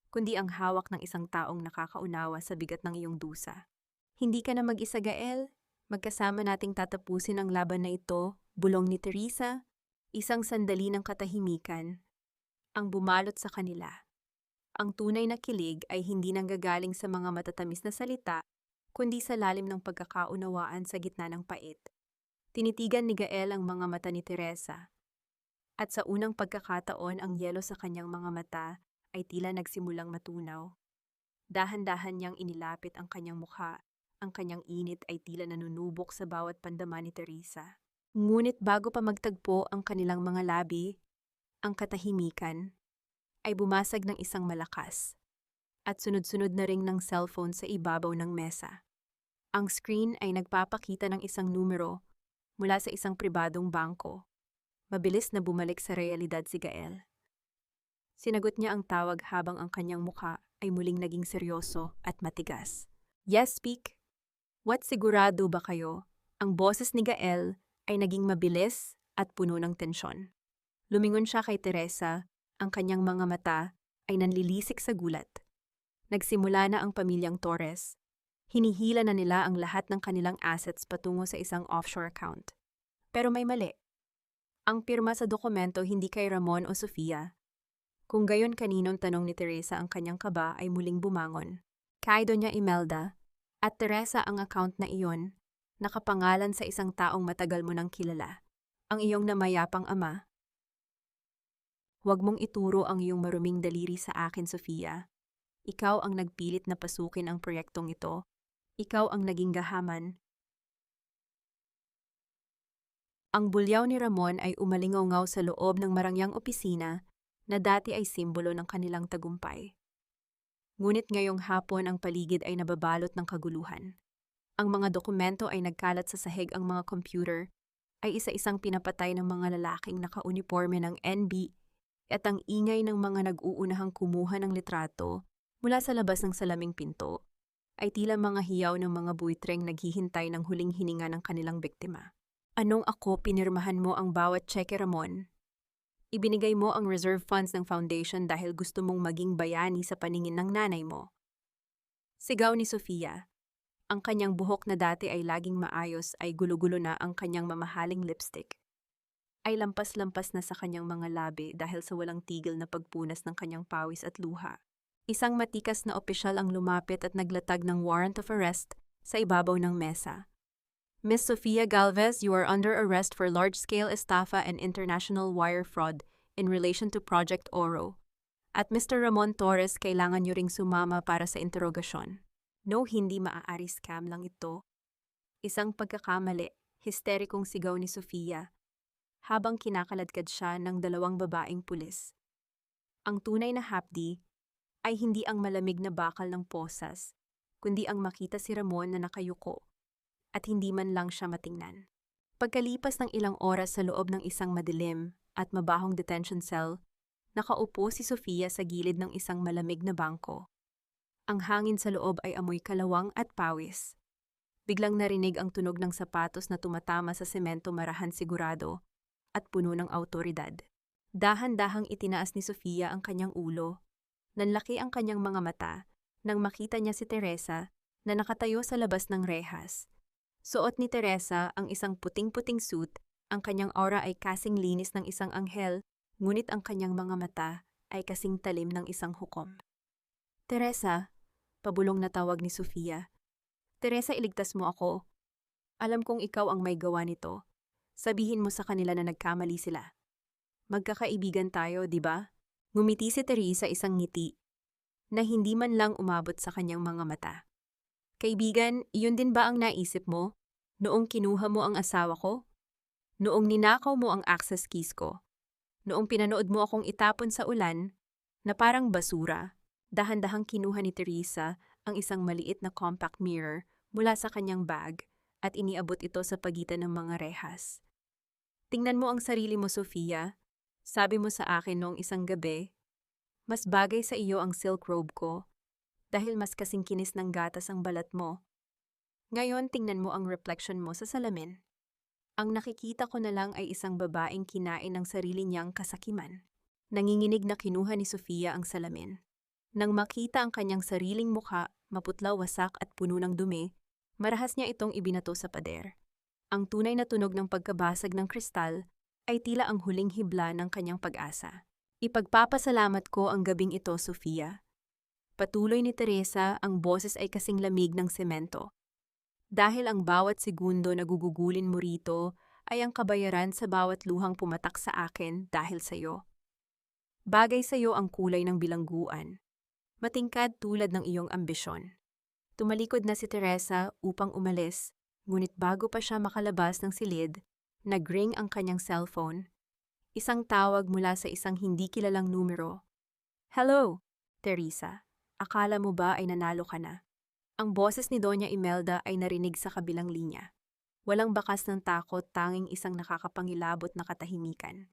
kundi ang hawak ng isang taong nakakaunawa sa bigat ng iyong dusa. Hindi ka na mag-isa, Gael. Magkasama nating tatapusin ang laban na ito, bulong ni Teresa. Isang sandali ng katahimikan ang bumalot sa kanila. Ang tunay na kilig ay hindi nanggagaling sa mga matatamis na salita, kundi sa lalim ng pagkakaunawaan sa gitna ng pait. Tinitigan ni Gael ang mga mata ni Teresa. At sa unang pagkakataon, ang yelo sa kanyang mga mata ay tila nagsimulang matunaw. Dahan-dahan niyang inilapit ang kanyang mukha. Ang kanyang init ay tila nanunubok sa bawat pandama ni Teresa. Ngunit bago pa magtagpo ang kanilang mga labi, ang katahimikan ay bumasag ng isang malakas at sunod-sunod na ring ng cellphone sa ibabaw ng mesa. Ang screen ay nagpapakita ng isang numero mula sa isang pribadong bangko. Mabilis na bumalik sa realidad si Gael. Sinagot niya ang tawag habang ang kanyang mukha ay muling naging seryoso at matigas. Yes, speak. What, sigurado ba kayo? Ang boses ni Gael ay naging mabilis at puno ng tensyon. Lumingon siya kay Teresa, ang kanyang mga mata ay nanlilisik sa gulat. Nagsimula na ang pamilyang Torres. Hinihila na nila ang lahat ng kanilang assets patungo sa isang offshore account. Pero may mali. Ang pirma sa dokumento hindi kay Ramon o Sofia. Kung gayon, kaninong tanong ni Teresa ang kanyang kaba ay muling bumangon. Kay Doña Imelda. At Teresa, ang account na iyon, nakapangalan sa isang taong matagal mo nang kilala, ang iyong namayapang ama. Huwag mong ituro ang iyong maruming daliri sa akin, Sofia. Ikaw ang nagpilit na pasukin ang proyektong ito. Ikaw ang naging gahaman. Ang bulyaw ni Ramon ay umalingaw sa loob ng marangyang opisina na dati ay simbolo ng kanilang tagumpay. Ngunit ngayong hapon ang paligid ay nababalot ng kaguluhan. Ang mga dokumento ay nagkalat sa sahig, ang mga computer ay isa-isang pinapatay ng mga lalaking nakauniforme ng NB at ang ingay ng mga nag-uunahang kumuha ng litrato mula sa labas ng salaming pinto ay tila mga hiyaw ng mga buitreng naghihintay ng huling hininga ng kanilang biktima. Anong ako, pinirmahan mo ang bawat cheque, Ramon? Ibinigay mo ang reserve funds ng foundation dahil gusto mong maging bayani sa paningin ng nanay mo. Sigaw ni Sofia. Ang kanyang buhok na dati ay laging maayos ay gulo-gulo na, ang kanyang mamahaling lipstick ay lampas-lampas na sa kanyang mga labi dahil sa walang tigil na pagpunas ng kanyang pawis at luha. Isang matikas na opisyal ang lumapit at naglatag ng warrant of arrest sa ibabaw ng mesa. Miss Sofia Galvez, you are under arrest for large-scale estafa and international wire fraud in relation to Project Oro. At Mr. Ramon Torres, kailangan niyo ring sumama para sa interogasyon. No, hindi maaari, scam lang ito. Isang pagkakamali, histerikong sigaw ni Sofia, habang kinakaladkad siya ng dalawang babaeng pulis. Ang tunay na hapdi ay hindi ang malamig na bakal ng posas, kundi ang makita si Ramon na nakayuko at hindi man lang siya matingnan. Pagkalipas ng ilang oras sa loob ng isang madilim at mabahong detention cell, nakaupo si Sofia sa gilid ng isang malamig na bangko. Ang hangin sa loob ay amoy kalawang at pawis. Biglang narinig ang tunog ng sapatos na tumatama sa semento, marahan, sigurado at puno ng awtoridad. Dahan-dahang itinaas ni Sofia ang kanyang ulo. Nanlaki ang kanyang mga mata nang makita niya si Teresa na nakatayo sa labas ng rehas. Suot ni Teresa ang isang puting-puting suit, ang kanyang aura ay kasing linis ng isang anghel, ngunit ang kanyang mga mata ay kasing talim ng isang hukom. Teresa, pabulong na tawag ni Sofia. Teresa, iligtas mo ako. Alam kong ikaw ang may gawa nito. Sabihin mo sa kanila na nagkamali sila. Magkakaibigan tayo, di ba? Ngumiti si Teresa isang ngiti na hindi man lang umabot sa kanyang mga mata. Kaibigan, iyon din ba ang naisip mo? Noong kinuha mo ang asawa ko? Noong ninakaw mo ang access keys ko? Noong pinanood mo akong itapon sa ulan na parang basura? Dahan-dahang kinuha ni Teresa ang isang maliit na compact mirror mula sa kanyang bag at iniabot ito sa pagitan ng mga rehas. Tingnan mo ang sarili mo, Sofia. Sabi mo sa akin noong isang gabi, mas bagay sa iyo ang silk robe ko dahil mas kasing kinis ng gatas ang balat mo. Ngayon tingnan mo ang reflection mo sa salamin. Ang nakikita ko na lang ay isang babaeng kinain ng sarili niyang kasakiman. Nanginginig na kinuha ni Sofia ang salamin. Nang makita ang kanyang sariling mukha, maputla, wasak at puno ng dumi, marahas niya itong ibinato sa pader. Ang tunay na tunog ng pagkabasag ng kristal ay tila ang huling hibla ng kanyang pag-asa. Ipagpapasalamat ko ang gabing ito, Sofia. Patuloy ni Teresa, ang boses ay kasing lamig ng semento. Dahil ang bawat segundo na gugugulin mo rito ay ang kabayaran sa bawat luhang pumatak sa akin dahil sa iyo. Bagay sa iyo ang kulay ng bilangguan. Matingkad tulad ng iyong ambisyon. Tumalikod na si Teresa upang umalis, ngunit bago pa siya makalabas ng silid, nag-ring ang kanyang cellphone. Isang tawag mula sa isang hindi kilalang numero. Hello, Teresa. Akala mo ba ay nanalo ka na? Ang boses ni Doña Imelda ay narinig sa kabilang linya. Walang bakas ng takot, tanging isang nakakapangilabot na katahimikan.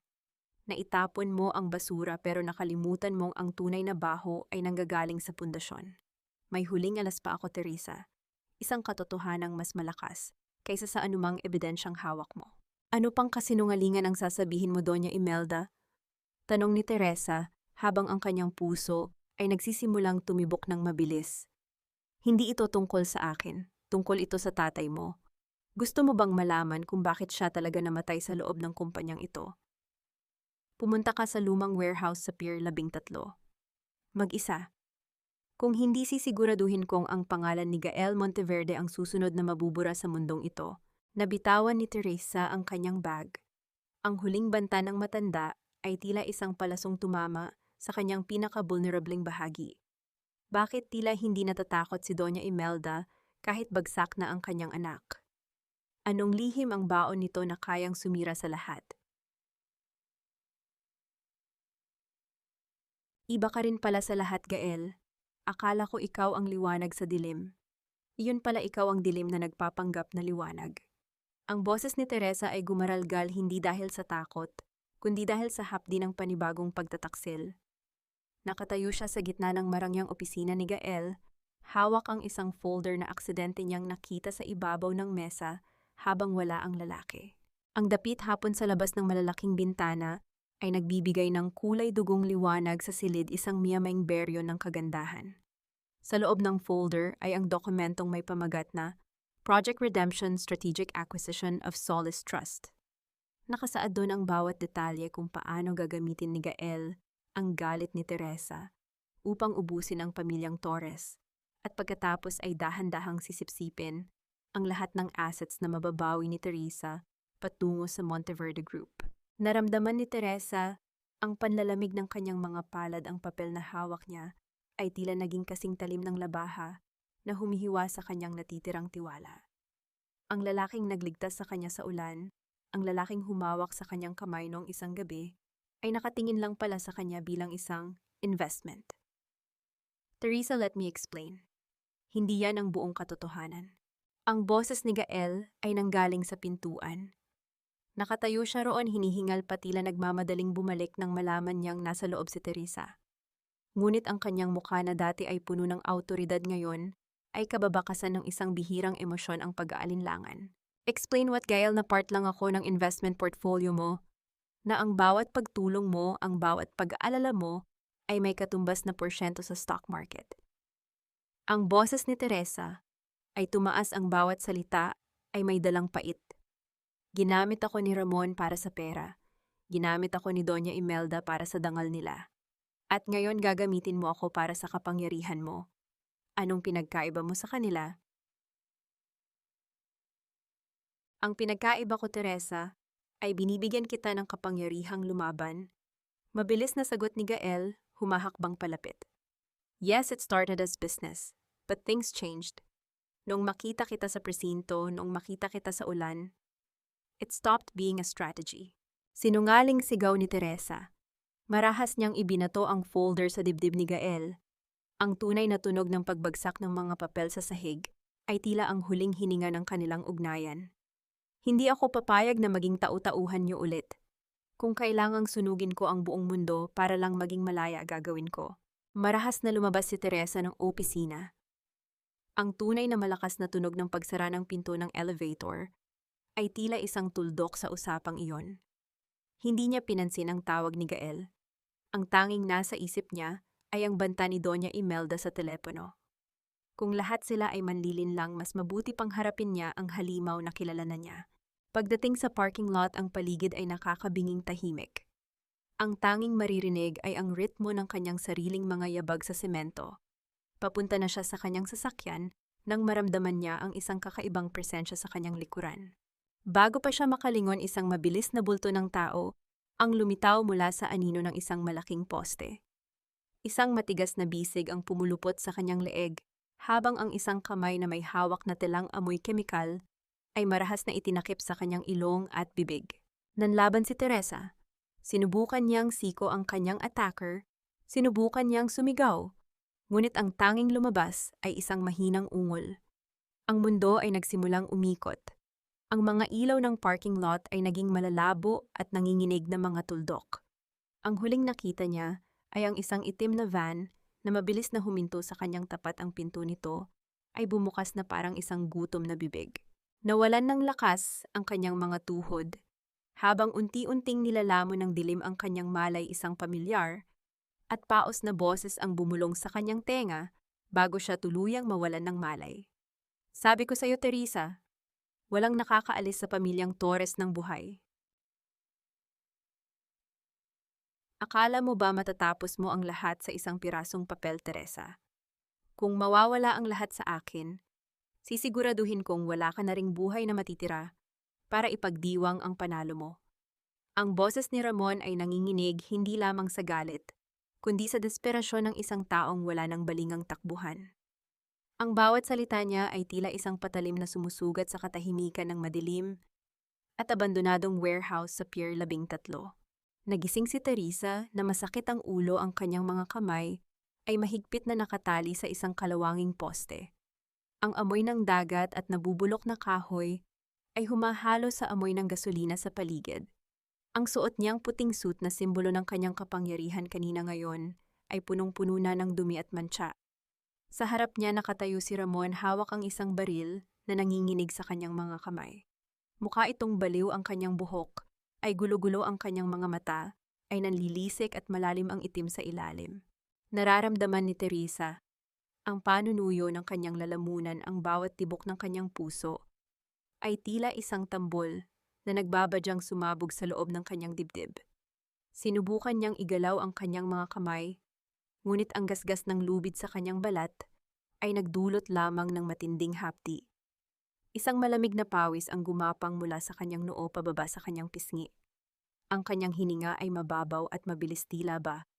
Naitapon mo ang basura pero nakalimutan mong ang tunay na baho ay nanggagaling sa pundasyon. May huling alas pa ako, Teresa. Isang katotohanang mas malakas kaysa sa anumang ebidensyang hawak mo. Ano pang kasinungalingan ang sasabihin mo, Doña Imelda? Tanong ni Teresa habang ang kanyang puso ay nagsisimulang tumibok ng mabilis. Hindi ito tungkol sa akin, tungkol ito sa tatay mo. Gusto mo bang malaman kung bakit siya talaga namatay sa loob ng kumpanyang ito? Pumunta ka sa lumang warehouse sa Pier 13. Mag-isa. Kung hindi sisiguraduhin kong ang pangalan ni Gael Monteverde ang susunod na mabubura sa mundong ito, nabitawan ni Teresa ang kanyang bag. Ang huling banta ng matanda ay tila isang palasong tumama sa kanyang pinaka-vulnerableng bahagi. Bakit tila hindi natatakot si Doña Imelda kahit bagsak na ang kanyang anak? Anong lihim ang baon nito na kayang sumira sa lahat? Iba ka rin pala sa lahat, Gael. Akala ko ikaw ang liwanag sa dilim. Iyon pala ikaw ang dilim na nagpapanggap na liwanag. Ang boses ni Teresa ay gumaralgal hindi dahil sa takot, kundi dahil sa hapdi ng panibagong pagtataksil. Nakatayo siya sa gitna ng marangyang opisina ni Gael, hawak ang isang folder na aksidente niyang nakita sa ibabaw ng mesa habang wala ang lalaki. Ang dapit hapon sa labas ng malalaking bintana ay nagbibigay ng kulay dugong liwanag sa silid, isang miyamaing beryo ng kagandahan. Sa loob ng folder ay ang dokumentong may pamagat na Project Redemption Strategic Acquisition of Solace Trust. Nakasaad doon ang bawat detalye kung paano gagamitin ni Gael ang galit ni Teresa upang ubusin ang pamilyang Torres, at pagkatapos ay dahan-dahang sisipsipin ang lahat ng assets na mababawi ni Teresa patungo sa Monteverde Group. Naramdaman ni Teresa ang panlalamig ng kanyang mga palad, ang papel na hawak niya ay tila naging kasing talim ng labaha na humihiwa sa kanyang natitirang tiwala. Ang lalaking nagligtas sa kanya sa ulan, ang lalaking humawak sa kanyang kamay noong isang gabi, ay nakatingin lang pala sa kanya bilang isang investment. Teresa, let me explain. Hindi yan ang buong katotohanan. Ang boses ni Gael ay nanggaling sa pintuan. Nakatayo siya roon, hinihingal pa, tila nagmamadaling bumalik nang malaman niyang nasa loob si Teresa. Ngunit ang kanyang mukha na dati ay puno ng awtoridad ngayon ay kababakasan ng isang bihirang emosyon, ang pag-aalinlangan. Explain what, Gael, na part lang ako ng investment portfolio mo, na ang bawat pagtulong mo, ang bawat pag-aalala mo ay may katumbas na porsyento sa stock market. Ang boses ni Teresa ay tumaas, ang bawat salita ay may dalang pait. Ginamit ako ni Ramon para sa pera. Ginamit ako ni Doña Imelda para sa dangal nila. At ngayon gagamitin mo ako para sa kapangyarihan mo. Anong pinagkaiba mo sa kanila? Ang pinagkaiba ko, Teresa, ay binibigyan kita ng kapangyarihang lumaban. Mabilis na sagot ni Gael, humahakbang palapit. Yes, it started as business, but things changed. Noong makita kita sa presinto, noong makita kita sa ulan, it stopped being a strategy. Sinungaling sigaw ni Teresa. Marahas niyang ibinato ang folder sa dibdib ni Gael. Ang tunay na tunog ng pagbagsak ng mga papel sa sahig ay tila ang huling hininga ng kanilang ugnayan. Hindi ako papayag na maging tau-tauhan niyo ulit. Kung kailangang sunugin ko ang buong mundo para lang maging malaya, gagawin ko. Marahas na lumabas si Teresa ng opisina. Ang tunay na malakas na tunog ng pagsara ng pinto ng elevator ay tila isang tuldok sa usapang iyon. Hindi niya pinansin ang tawag ni Gael. Ang tanging nasa isip niya ay ang banta ni Doña Imelda sa telepono. Kung lahat sila ay manlilin lang, mas mabuti pang harapin niya ang halimaw na kilala na niya. Pagdating sa parking lot, ang paligid ay nakakabinging tahimik. Ang tanging maririnig ay ang ritmo ng kanyang sariling mga yabag sa semento. Papunta na siya sa kanyang sasakyan nang maramdaman niya ang isang kakaibang presensya sa kanyang likuran. Bago pa siya makalingon, isang mabilis na bulto ng tao ang lumitaw mula sa anino ng isang malaking poste. Isang matigas na bisig ang pumulupot sa kanyang leeg, habang ang isang kamay na may hawak na telang amoy kemikal ay marahas na itinakip sa kanyang ilong at bibig. Nanlaban si Teresa. Sinubukan niyang siko ang kanyang attacker, sinubukan niyang sumigaw, ngunit ang tanging lumabas ay isang mahinang ungol. Ang mundo ay nagsimulang umikot. Ang mga ilaw ng parking lot ay naging malalabo at nanginginig na mga tuldok. Ang huling nakita niya ay ang isang itim na van na mabilis na huminto sa kanyang tapat. Ang pinto nito ay bumukas na parang isang gutom na bibig. Nawalan ng lakas ang kanyang mga tuhod. Habang unti-unting nilalamon ng dilim ang kanyang malay, isang pamilyar at paos na boses ang bumulong sa kanyang tenga bago siya tuluyang mawalan ng malay. Sabi ko sa iyo, Teresa, walang nakakaalis sa pamilyang Torres ng buhay. Akala mo ba matatapos mo ang lahat sa isang pirasong papel, Teresa? Kung mawawala ang lahat sa akin, sisiguraduhin kong wala ka na ring buhay na matitira para ipagdiwang ang panalo mo. Ang boses ni Ramon ay nanginginig hindi lamang sa galit, kundi sa desperasyon ng isang taong wala ng balingang takbuhan. Ang bawat salita niya ay tila isang patalim na sumusugat sa katahimikan ng madilim at abandonadong warehouse sa Pier 13. Nagising si Teresa na masakit ang ulo, ang kanyang mga kamay ay mahigpit na nakatali sa isang kalawanging poste. Ang amoy ng dagat at nabubulok na kahoy ay humahalo sa amoy ng gasolina sa paligid. Ang suot niyang puting suit na simbolo ng kanyang kapangyarihan kanina ngayon ay punong-puno na ng dumi at mantsa. Sa harap niya nakatayo si Ramon, hawak ang isang baril na nanginginig sa kanyang mga kamay. Mukha itong baliw ang kanyang buhok, ay gulo-gulo ang kanyang mga mata, ay nanlilisik at malalim ang itim sa ilalim. Nararamdaman ni Teresa ang panunuyo ng kanyang lalamunan, ang bawat tibok ng kanyang puso ay tila isang tambol na nagbabadyang sumabog sa loob ng kanyang dibdib. Sinubukan niyang igalaw ang kanyang mga kamay, ngunit ang gasgas ng lubid sa kanyang balat ay nagdulot lamang ng matinding hapdi. Isang malamig na pawis ang gumapang mula sa kanyang noo pababa sa kanyang pisngi. Ang kanyang hininga ay mababaw at mabilis, tila ba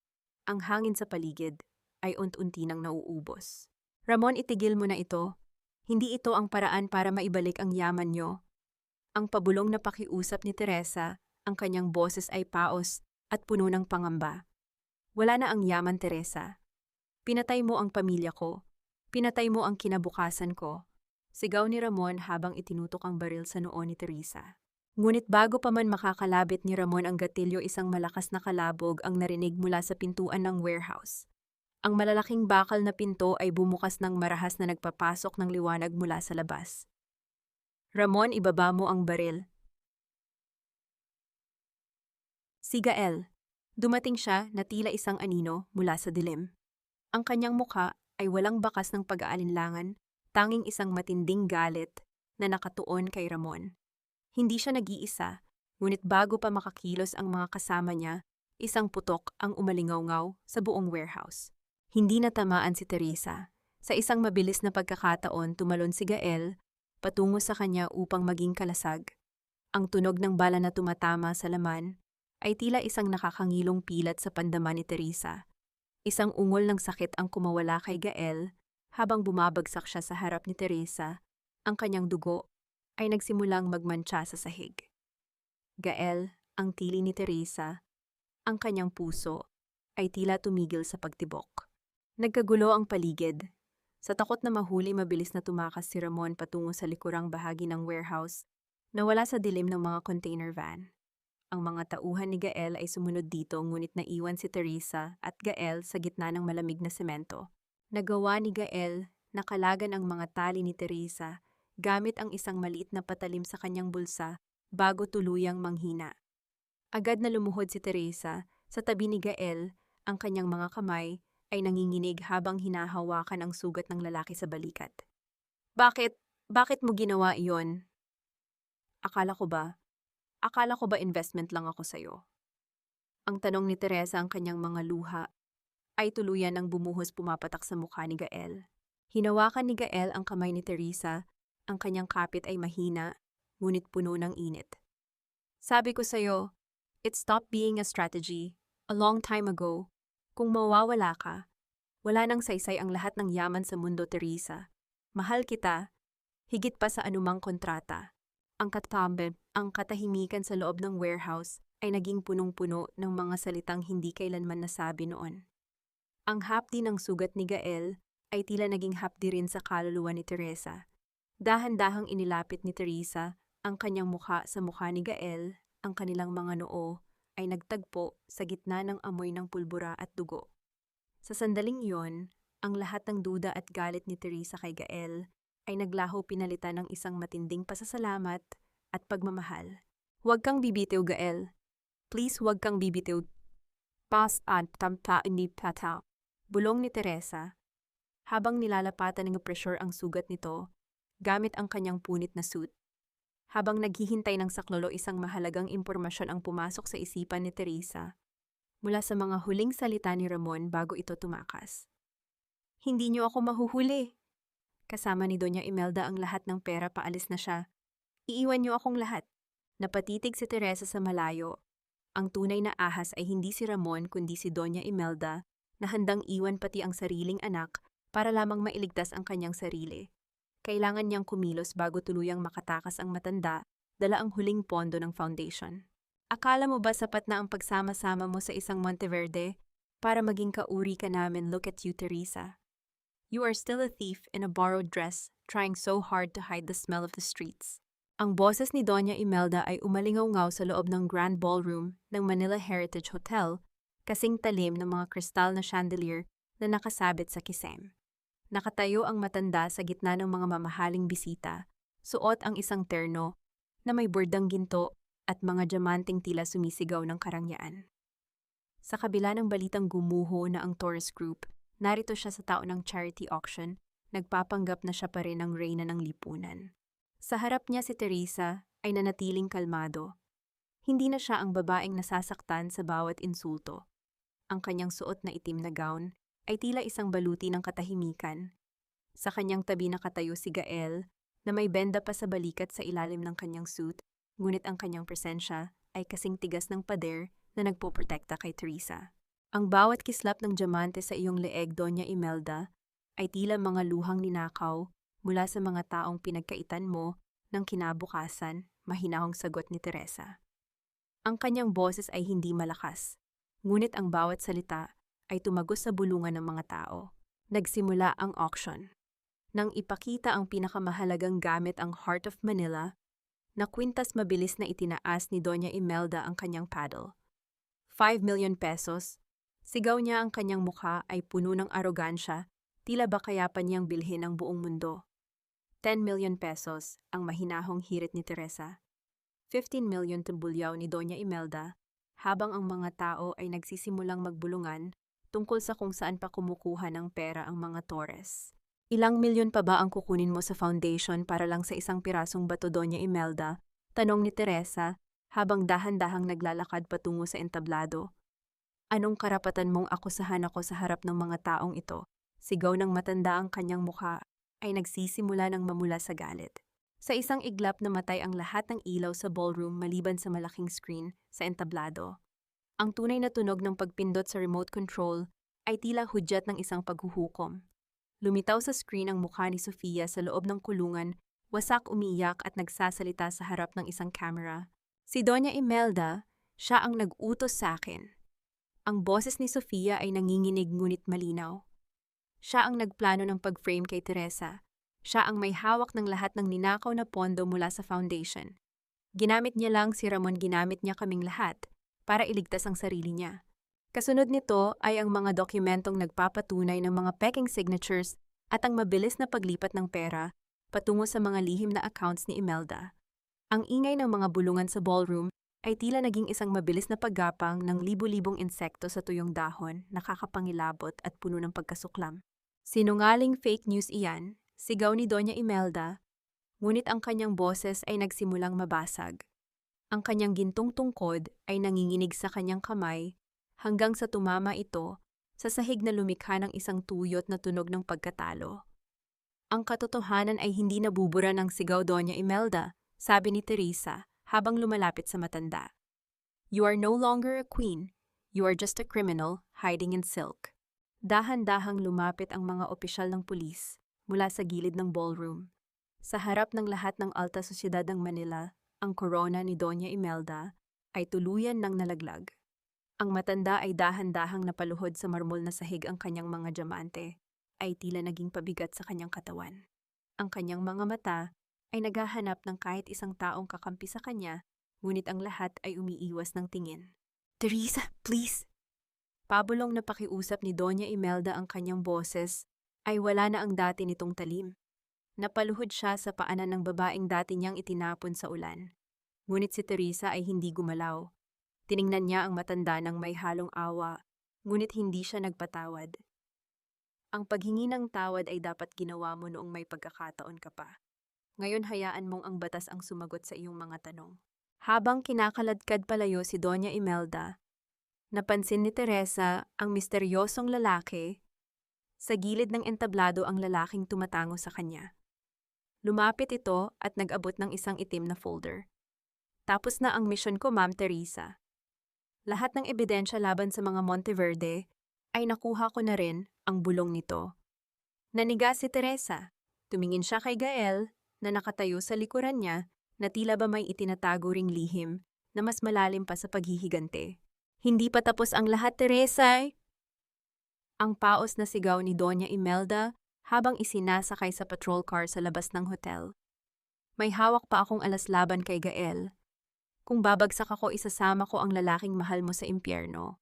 ang hangin sa paligid ay unti-unti nang nauubos. Ramon, itigil mo na ito. Hindi ito ang paraan para maibalik ang yaman niyo. Ang pabulong na pakiusap ni Teresa, ang kanyang boses ay paos at puno ng pangamba. Wala na ang yaman, Teresa. Pinatay mo ang pamilya ko. Pinatay mo ang kinabukasan ko. Sigaw ni Ramon habang itinutok ang baril sa noo ni Teresa. Ngunit bago pa man makakalabit ni Ramon ang gatilyo, isang malakas na kalabog ang narinig mula sa pintuan ng warehouse. Ang malalaking bakal na pinto ay bumukas ng marahas na nagpapasok ng liwanag mula sa labas. Ramon, ibaba mo ang baril. Si Gael. Dumating siya na tila isang anino mula sa dilim. Ang kanyang mukha ay walang bakas ng pag-aalinlangan, tanging isang matinding galit na nakatuon kay Ramon. Hindi siya nag-iisa, ngunit bago pa makakilos ang mga kasama niya, isang putok ang umalingaw-ngaw sa buong warehouse. Hindi natamaan si Teresa. Sa isang mabilis na pagkakataon, tumalon si Gael patungo sa kanya upang maging kalasag. Ang tunog ng bala na tumatama sa laman ay tila isang nakakangilong pilat sa pandama ni Teresa. Isang ungol ng sakit ang kumawala kay Gael habang bumabagsak siya sa harap ni Teresa. Ang kanyang dugo ay nagsimulang magmantsa sa sahig. Gael, ang tili ni Teresa, ang kanyang puso ay tila tumigil sa pagtibok. Nagkagulo ang paligid. Sa takot na mahuli, mabilis na tumakas si Ramon patungo sa likurang bahagi ng warehouse na wala sa dilim ng mga container van. Ang mga tauhan ni Gael ay sumunod dito, ngunit naiwan si Teresa at Gael sa gitna ng malamig na semento. Nagawa ni Gael na kalagan ang mga tali ni Teresa gamit ang isang maliit na patalim sa kanyang bulsa bago tuluyang manghina. Agad na lumuhod si Teresa sa tabi ni Gael, ang kanyang mga kamay ay nanginginig habang hinahawakan ang sugat ng lalaki sa balikat. Bakit? Bakit mo ginawa iyon? Akala ko ba investment lang ako sa'yo? Ang tanong ni Teresa, ang kanyang mga luha ay tuluyan ng bumuhos pumapatak sa mukha ni Gael. Hinawakan ni Gael ang kamay ni Teresa, ang kanyang kapit ay mahina, ngunit puno ng init. Sabi ko sa'yo, it stopped being a strategy a long time ago. Kung mawawala ka, wala nang saysay ang lahat ng yaman sa mundo, Teresa. Mahal kita, higit pa sa anumang kontrata. Ang katahimikan sa loob ng warehouse ay naging punong-puno ng mga salitang hindi kailanman nasabi noon. Ang hapdi ng sugat ni Gael ay tila naging hapdi rin sa kaluluwa ni Teresa. Dahan-dahang inilapit ni Teresa ang kanyang mukha sa mukha ni Gael, ang kanilang mga noo ay nagtagpo sa gitna ng amoy ng pulbura at dugo. Sa sandaling iyon, ang lahat ng duda at galit ni Teresa kay Gael ay naglaho pinalitan ng isang matinding pasasalamat at pagmamahal. Huwag kang bibitiw, Gael. Please, huwag kang bibitiw. Pas at tamta ni pata. Bulong ni Teresa, habang nilalapatan ng pressure ang sugat nito gamit ang kanyang punit na suit. Habang naghihintay ng saklolo, isang mahalagang impormasyon ang pumasok sa isipan ni Teresa mula sa mga huling salita ni Ramon bago ito tumakas. Hindi niyo ako mahuhuli. Kasama ni Doña Imelda ang lahat ng pera, paalis na siya. Iiwan niyo akong lahat. Napatitig si Teresa sa malayo. Ang tunay na ahas ay hindi si Ramon kundi si Doña Imelda, na handang iwan pati ang sariling anak para lamang mailigtas ang kanyang sarili. Kailangan niyang kumilos bago tuluyang makatakas ang matanda, dala ang huling pondo ng foundation. Akala mo ba sapat na ang pagsama-sama mo sa isang Monteverde para maging kauri ka namin? Look at you, Teresa. You are still a thief in a borrowed dress, trying so hard to hide the smell of the streets. Ang boses ni Doña Imelda ay umalingaw-ngaw sa loob ng Grand Ballroom ng Manila Heritage Hotel, kasing talim ng mga kristal na chandelier na nakasabit sa kisame. Nakatayo ang matanda sa gitna ng mga mamahaling bisita, suot ang isang terno na may bordang ginto at mga diamanting tila sumisigaw ng karangyaan. Sa kabila ng balitang gumuho na ang Torres Group, narito siya sa taon ng charity auction, nagpapanggap na siya pa rin ang reyna ng lipunan. Sa harap niya si Teresa ay nanatiling kalmado. Hindi na siya ang babaeng nasasaktan sa bawat insulto. Ang kanyang suot na itim na gown ay tila isang baluti ng katahimikan. Sa kanyang tabi nakatayo si Gael na may benda pa sa balikat sa ilalim ng kanyang suit, ngunit ang kanyang presensya ay kasing tigas ng pader na nagpoprotekta kay Teresa. Ang bawat kislap ng diamante sa iyong leeg, Doña Imelda, ay tila mga luhang ninakaw mula sa mga taong pinagkaitan mo ng kinabukasan, mahinahong sagot ni Teresa. Ang kanyang boses ay hindi malakas, ngunit ang bawat salita ay tumagos sa bulungan ng mga tao. Nagsimula ang auction. Nang ipakita ang pinakamahalagang gamit, ang Heart of Manila, na kwintas, mabilis na itinaas ni Doña Imelda ang kanyang paddle. 5 million pesos. Sigaw niya, ang kanyang mukha ay puno ng arogansya, tila ba kaya pa niyang bilhin ang buong mundo. 10 million pesos ang mahinahong hirit ni Teresa. 15 million tumbulyaw ni Doña Imelda, habang ang mga tao ay nagsisimulang magbulungan tungkol sa kung saan pa kumukuha ng pera ang mga Torres. Ilang milyon pa ba ang kukunin mo sa foundation para lang sa isang pirasong bato, Doña Imelda? Tanong ni Teresa habang dahan-dahang naglalakad patungo sa entablado. Anong karapatan mong akusahan ako sa harap ng mga taong ito? Sigaw ng matanda, ang kanyang mukha ay nagsisimula ng mamula sa galit. Sa isang iglap namatay ang lahat ng ilaw sa ballroom maliban sa malaking screen sa entablado. Ang tunay na tunog ng pagpindot sa remote control ay tila hudyat ng isang paghuhukom. Lumitaw sa screen ang mukha ni Sofia sa loob ng kulungan, wasak, umiiyak at nagsasalita sa harap ng isang camera. Si Doña Imelda, siya ang nag-utos sa akin. Ang boses ni Sofia ay nanginginig ngunit malinaw. Siya ang nagplano ng pag-frame kay Teresa. Siya ang may hawak ng lahat ng ninakaw na pondo mula sa foundation. Ginamit niya lang si Ramon, ginamit niya kaming lahat para iligtas ang sarili niya. Kasunod nito ay ang mga dokumentong nagpapatunay ng mga peking signatures at ang mabilis na paglipat ng pera patungo sa mga lihim na accounts ni Imelda. Ang ingay ng mga bulungan sa ballroom ay tila naging isang mabilis na paggapang ng libu-libong insekto sa tuyong dahon, nakakapangilabot at puno ng pagkasuklam. Sinungaling, fake news iyan, sigaw ni Doña Imelda, ngunit ang kanyang boses ay nagsimulang mabasag. Ang kanyang gintong tungkod ay nanginginig sa kanyang kamay hanggang sa tumama ito sa sahig na lumikha ng isang tuyot na tunog ng pagkatalo. Ang katotohanan ay hindi nabubura ng sigaw, Doña Imelda, sabi ni Teresa habang lumalapit sa matanda. You are no longer a queen, you are just a criminal hiding in silk. Dahan-dahang lumapit ang mga opisyal ng pulis mula sa gilid ng ballroom. Sa harap ng lahat ng alta sosyedad ng Manila, ang korona ni Doña Imelda ay tuluyan ng nalaglag. Ang matanda ay dahan-dahang napaluhod sa marmol na sahig, ang kanyang mga diamante ay tila naging pabigat sa kanyang katawan. Ang kanyang mga mata ay naghahanap ng kahit isang taong kakampi sa kanya, ngunit ang lahat ay umiiwas ng tingin. Teresa, please! Pabulong na pakiusap ni Doña Imelda, ang kanyang boses ay wala na ang dati nitong talim. Napaluhod siya sa paanan ng babaeng dati niyang itinapon sa ulan. Ngunit si Teresa ay hindi gumalaw. Tiningnan niya ang matanda ng may halong awa, ngunit hindi siya nagpatawad. Ang paghingi ng tawad ay dapat ginawa mo noong may pagkakataon ka pa. Ngayon hayaan mong ang batas ang sumagot sa iyong mga tanong. Habang kinakaladkad palayo si Doña Imelda, napansin ni Teresa ang misteryosong lalaki. Sa gilid ng entablado ang lalaking tumatango sa kanya. Lumapit ito at nag-abot ng isang itim na folder. Tapos na ang misyon ko, Ma'am Teresa. Lahat ng ebidensya laban sa mga Monteverde ay nakuha ko na rin, ang bulong nito. Naniga si Teresa. Tumingin siya kay Gael na nakatayo sa likuran niya na tila ba may itinatago ring lihim na mas malalim pa sa paghihigante. Hindi pa tapos ang lahat, Teresa! Ang paos na sigaw ni Doña Imelda habang isinasakay sa patrol car sa labas ng hotel. May hawak pa akong alas laban kay Gael. Kung babagsak ako, isasama ko ang lalaking mahal mo sa impyerno.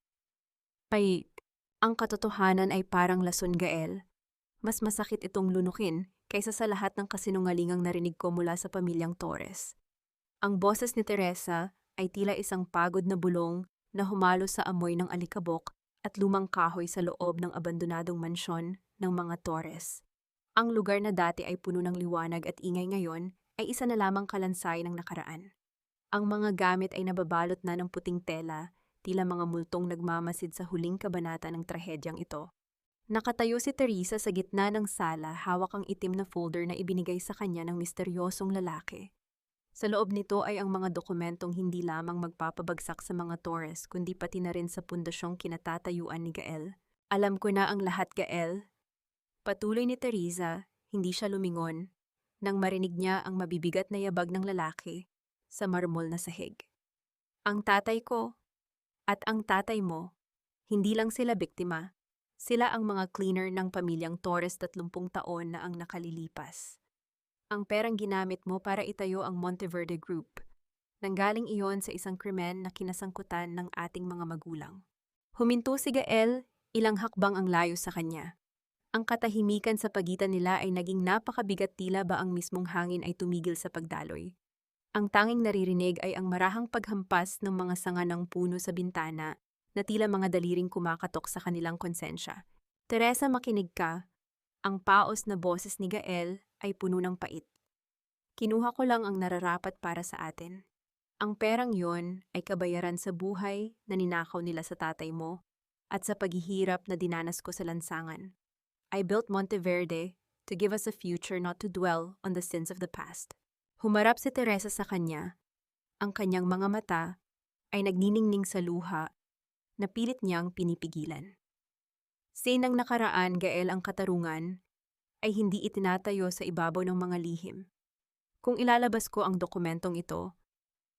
Ang katotohanan ay parang lason, Gael. Mas masakit itong lunukin kaysa sa lahat ng kasinungalingang narinig ko mula sa pamilyang Torres. Ang boses ni Teresa ay tila isang pagod na bulong na humalo sa amoy ng alikabok at lumang kahoy sa loob ng abandonadong mansyon ng mga Torres. Ang lugar na dati ay puno ng liwanag at ingay ngayon ay isa na lamang kalansay ng nakaraan. Ang mga gamit ay nababalot na ng puting tela, tila mga multong nagmamasid sa huling kabanata ng trahedyang ito. Nakatayo si Teresa sa gitna ng sala, hawak ang itim na folder na ibinigay sa kanya ng misteryosong lalaki. Sa loob nito ay ang mga dokumentong hindi lamang magpapabagsak sa mga Torres, kundi pati na rin sa pundasyong kinatatayuan ni Gael. Alam ko na ang lahat, Gael. Patuloy ni Teresa, hindi siya lumingon, nang marinig niya ang mabibigat na yabag ng lalaki sa marmol na sahig. Ang tatay ko at ang tatay mo, hindi lang sila biktima. Sila ang mga cleaner ng pamilyang Torres 30 taon na ang nakalilipas. Ang perang ginamit mo para itayo ang Monteverde Group. Nanggaling iyon sa isang krimen na kinasangkutan ng ating mga magulang. Huminto si Gael, ilang hakbang ang layo sa kanya. Ang katahimikan sa pagitan nila ay naging napakabigat, tila ba ang mismong hangin ay tumigil sa pagdaloy. Ang tanging naririnig ay ang marahang paghampas ng mga sanga ng puno sa bintana na tila mga daliring kumakatok sa kanilang konsensya. Teresa, makinig ka. Ang paos na boses ni Gael ay puno ng pait. Kinuha ko lang ang nararapat para sa atin. Ang perang yon ay kabayaran sa buhay na ninakaw nila sa tatay mo at sa paghihirap na dinanas ko sa lansangan. I built Monteverde to give us a future, not to dwell on the sins of the past. Humarap si Teresa sa kanya. Ang kanyang mga mata ay nagniningning sa luha na pilit niyang pinipigilan. Sinang nakaraan, Gael, ang katarungan ay hindi itinatayo sa ibabaw ng mga lihim. Kung ilalabas ko ang dokumentong ito,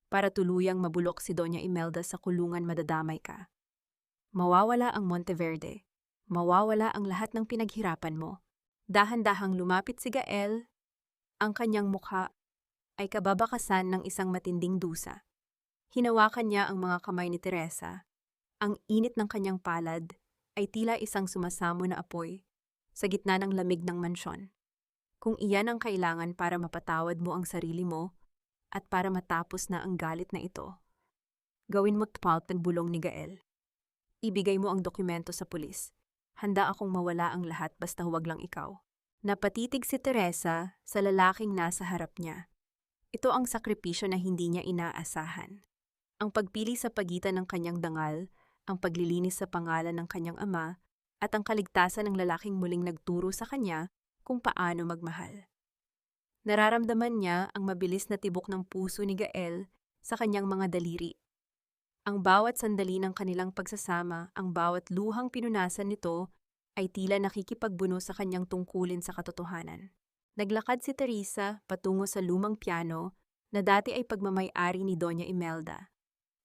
para tuluyang mabulok si Doña Imelda sa kulungan, madadamay ka. Mawawala ang Monteverde. Mawawala ang lahat ng pinaghirapan mo. Dahan-dahang lumapit si Gael. Ang kanyang mukha ay kababakasan ng isang matinding dusa. Hinawakan niya ang mga kamay ni Teresa. Ang init ng kanyang palad ay tila isang sumasamo na apoy sa gitna ng lamig ng mansyon. Kung iyan ang kailangan para mapatawad mo ang sarili mo at para matapos na ang galit na ito, gawin mo, tpalt ng bulong ni Gael. Ibigay mo ang dokumento sa pulis. Handa akong mawala ang lahat basta huwag lang ikaw. Napatitig si Teresa sa lalaking nasa harap niya. Ito ang sakripisyo na hindi niya inaasahan. Ang pagpili sa pagitan ng kanyang dangal, ang paglilinis sa pangalan ng kanyang ama, at ang kaligtasan ng lalaking muling nagturo sa kanya kung paano magmahal. Nararamdaman niya ang mabilis na tibok ng puso ni Gael sa kanyang mga daliri. Ang bawat sandali ng kanilang pagsasama, ang bawat luhang pinunasan nito, ay tila nakikipagbuno sa kanyang tungkulin sa katotohanan. Naglakad si Teresa patungo sa lumang piano na dati ay pagmamay-ari ni Doña Imelda.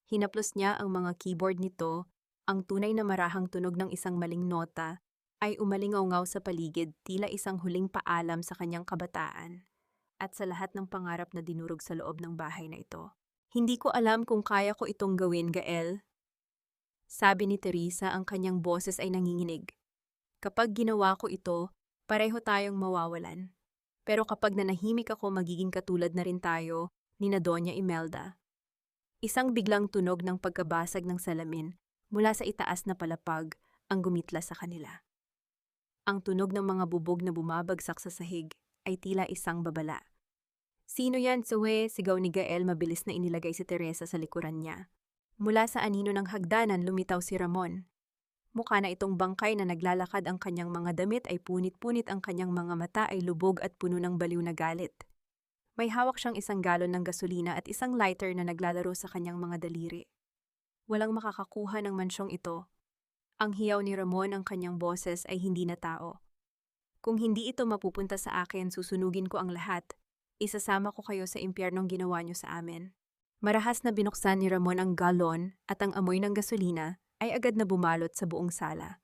Hinaplos niya ang mga keyboard nito, ang tunay na marahang tunog ng isang maling nota ay umalingaw-ngaw sa paligid, tila isang huling paalam sa kanyang kabataan at sa lahat ng pangarap na dinurog sa loob ng bahay na ito. Hindi ko alam kung kaya ko itong gawin, Gael. Sabi ni Teresa, ang kanyang boses ay nanginginig. Kapag ginawa ko ito, pareho tayong mawawalan. Pero kapag nanahimik ako, magiging katulad na rin tayo ni na Doña Imelda. Isang biglang tunog ng pagkabasag ng salamin mula sa itaas na palapag ang gumitla sa kanila. Ang tunog ng mga bubog na bumabagsak sa sahig ay tila isang babala. Sino yan, Zoe? Sigaw ni Gael, mabilis na inilagay si Teresa sa likuran niya. Mula sa anino ng hagdanan, lumitaw si Ramon. Mukha na itong bangkay na naglalakad, ang kanyang mga damit ay punit-punit, ang kanyang mga mata ay lubog at puno ng baliw na galit. May hawak siyang isang galon ng gasolina at isang lighter na naglalaro sa kanyang mga daliri. Walang makakakuha ng mansyong ito. Ang hiyaw ni Ramon, ang kanyang boses ay hindi na tao. Kung hindi ito mapupunta sa akin, susunugin ko ang lahat. Isasama ko kayo sa impyernong ginawa niyo sa amin. Marahas na binuksan ni Ramon ang galon at ang amoy ng gasolina ay agad na bumalot sa buong sala.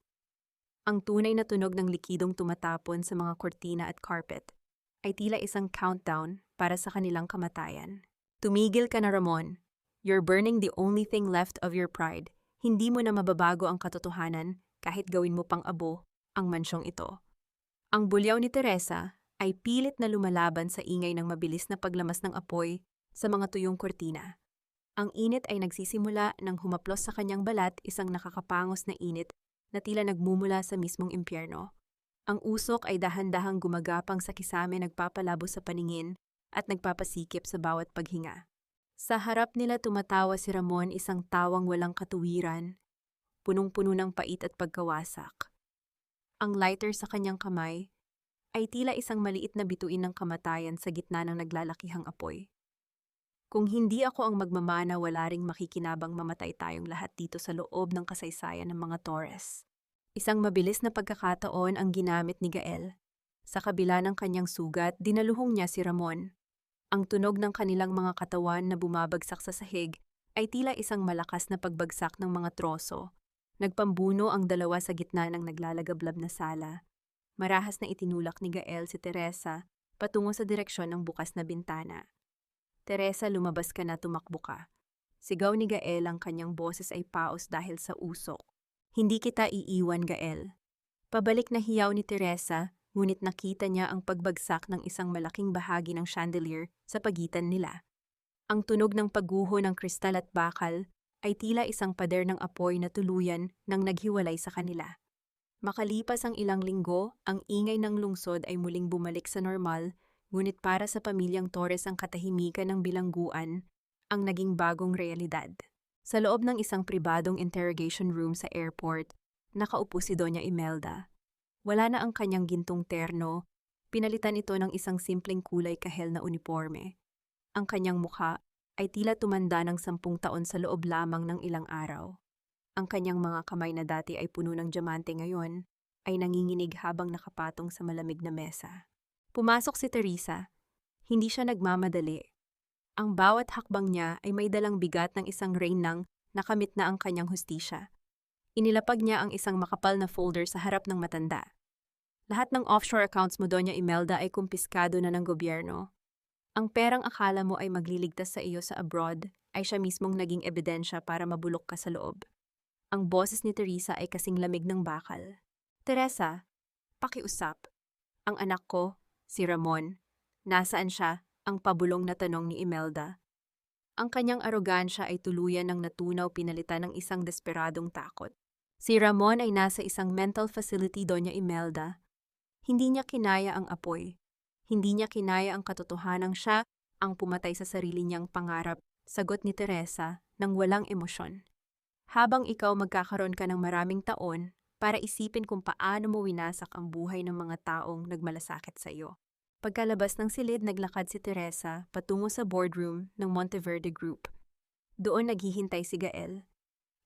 Ang tunay na tunog ng likidong tumatapon sa mga kortina at carpet ay tila isang countdown para sa kanilang kamatayan. Tumigil ka na, Ramon. You're burning the only thing left of your pride. Hindi mo na mababago ang katotohanan kahit gawin mo pang abo ang mansyong ito. Ang bulyaw ni Teresa ay pilit na lumalaban sa ingay ng mabilis na paglamas ng apoy sa mga tuyong kortina. Ang init ay nagsisimula nang humaplos sa kanyang balat, isang nakakapangos na init na tila nagmumula sa mismong impyerno. Ang usok ay dahan-dahang gumagapang sa kisame, nagpapalabo sa paningin at nagpapasikip sa bawat paghinga. Sa harap nila tumatawa si Ramon, isang tawang walang katuwiran, punong-puno ng pait at pagkawasak. Ang lighter sa kanyang kamay ay tila isang maliit na bituin ng kamatayan sa gitna ng naglalakihang apoy. Kung hindi ako ang magmamana, wala ring makikinabang, mamatay tayong lahat dito sa loob ng kasaysayan ng mga Torres. Isang mabilis na pagkakataon ang ginamit ni Gael. Sa kabila ng kanyang sugat, dinaluhong niya si Ramon. Ang tunog ng kanilang mga katawan na bumabagsak sa sahig ay tila isang malakas na pagbagsak ng mga troso. Nagpambuno ang dalawa sa gitna ng naglalagablab na sala. Marahas na itinulak ni Gael si Teresa patungo sa direksyon ng bukas na bintana. Teresa, lumabas ka na, tumakbo ka. Sigaw ni Gael, ang kanyang boses ay paos dahil sa usok. Hindi kita iiwan, Gael. Pabalik na hiyaw ni Teresa, ngunit nakita niya ang pagbagsak ng isang malaking bahagi ng chandelier sa pagitan nila. Ang tunog ng pagguho ng kristal at bakal ay tila isang pader ng apoy na tuluyan nang naghiwalay sa kanila. Makalipas ang ilang linggo, ang ingay ng lungsod ay muling bumalik sa normal, ngunit para sa pamilyang Torres ang katahimikan ng bilangguan ang naging bagong realidad. Sa loob ng isang pribadong interrogation room sa airport, nakaupo si Doña Imelda. Wala na ang kanyang gintong terno, pinalitan ito ng isang simpleng kulay kahel na uniforme. Ang kanyang mukha ay tila tumanda ng 10 taon sa loob lamang ng ilang araw. Ang kanyang mga kamay na dati ay puno ng diamante ngayon ay nanginginig habang nakapatong sa malamig na mesa. Pumasok si Teresa. Hindi siya nagmamadali. Ang bawat hakbang niya ay may dalang bigat ng isang reynang nakamit na ang kanyang hustisya. Inilapag niya ang isang makapal na folder sa harap ng matanda. Lahat ng offshore accounts mo, Doña Imelda, ay kumpiskado na ng gobyerno. Ang perang akala mo ay magliligtas sa iyo sa abroad ay siya mismong naging ebidensya para mabulok ka sa loob. Ang boses ni Teresa ay kasing lamig ng bakal. Teresa, pakiusap. Ang anak ko, si Ramon, nasaan siya? Ang pabulong na tanong ni Imelda. Ang kanyang arogansya ay tuluyan ng natunaw pinalitan ng isang desperadong takot. Si Ramon ay nasa isang mental facility, Doña Imelda. Hindi niya kinaya ang apoy. Hindi niya kinaya ang katotohanang siya ang pumatay sa sarili niyang pangarap, sagot ni Teresa nang walang emosyon. Habang ikaw magkakaroon ka ng maraming taon para isipin kung paano mo winasak ang buhay ng mga taong nagmalasakit sa iyo. Pagkalabas ng silid, naglakad si Teresa patungo sa boardroom ng Monteverde Group. Doon naghihintay si Gael.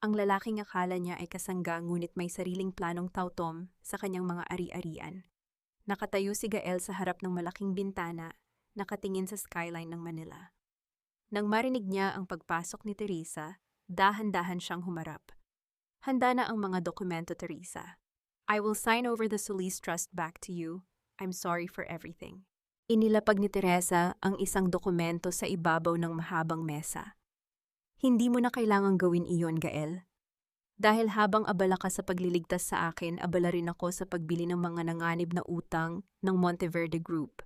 Ang lalaking akala niya ay kasangga ngunit may sariling planong tautom sa kanyang mga ari-arian. Nakatayo si Gael sa harap ng malaking bintana, nakatingin sa skyline ng Manila. Nang marinig niya ang pagpasok ni Teresa, dahan-dahan siyang humarap. Handa na ang mga dokumento, Teresa. I will sign over the Solis Trust back to you. I'm sorry for everything. Inilapag ni Teresa ang isang dokumento sa ibabaw ng mahabang mesa. Hindi mo na kailangang gawin iyon, Gael. Dahil habang abala ka sa pagliligtas sa akin, abala rin ako sa pagbili ng mga nanganib na utang ng Monteverde Group.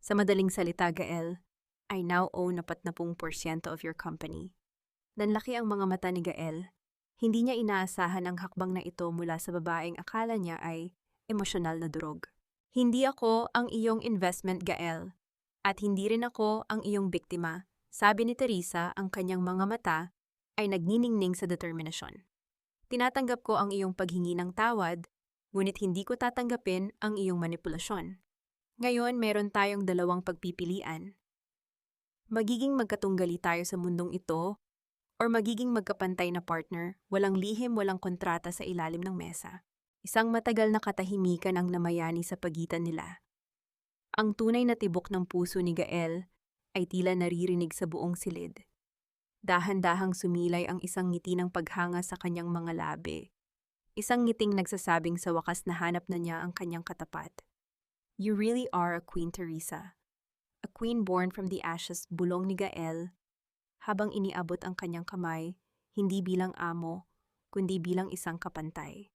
Sa madaling salita, Gael, I now own 40% of your company. Nanlaki ang mga mata ni Gael. Hindi niya inaasahan ang hakbang na ito mula sa babaeng akala niya ay emosyonal na durog. Hindi ako ang iyong investment, Gael. At hindi rin ako ang iyong biktima, sabi ni Teresa. Ang kanyang mga mata ay nagniningning sa determinasyon. Tinatanggap ko ang iyong paghingi ng tawad, ngunit hindi ko tatanggapin ang iyong manipulasyon. Ngayon, meron tayong dalawang pagpipilian. Magiging magkatunggali tayo sa mundong ito, or magiging magkapantay na partner, walang lihim, walang kontrata sa ilalim ng mesa. Isang matagal na katahimikan ang namayani sa pagitan nila. Ang tunay na tibok ng puso ni Gael ay tila naririnig sa buong silid. Dahan-dahang sumilay ang isang ngiti ng paghanga sa kanyang mga labi. Isang ngiting nagsasabing sa wakas na hanap na niya ang kanyang katapat. You really are a queen, Teresa. A queen born from the ashes, bulong ni Gael, habang iniabot ang kanyang kamay, hindi bilang amo, kundi bilang isang kapantay.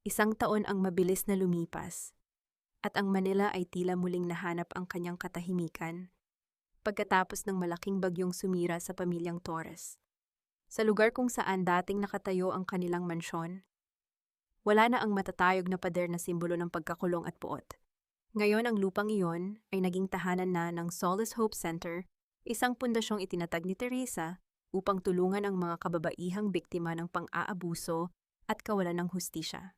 Isang taon ang mabilis na lumipas, at ang Manila ay tila muling nahanap ang kanyang katahimikan pagkatapos ng malaking bagyong sumira sa pamilyang Torres. Sa lugar kung saan dating nakatayo ang kanilang mansyon, wala na ang matatayog na pader na simbolo ng pagkakulong at puot. Ngayon ang lupang iyon ay naging tahanan na ng Solace Hope Center, isang pundasyong itinatag ni Teresa upang tulungan ang mga kababaihang biktima ng pang-aabuso at kawalan ng hustisya.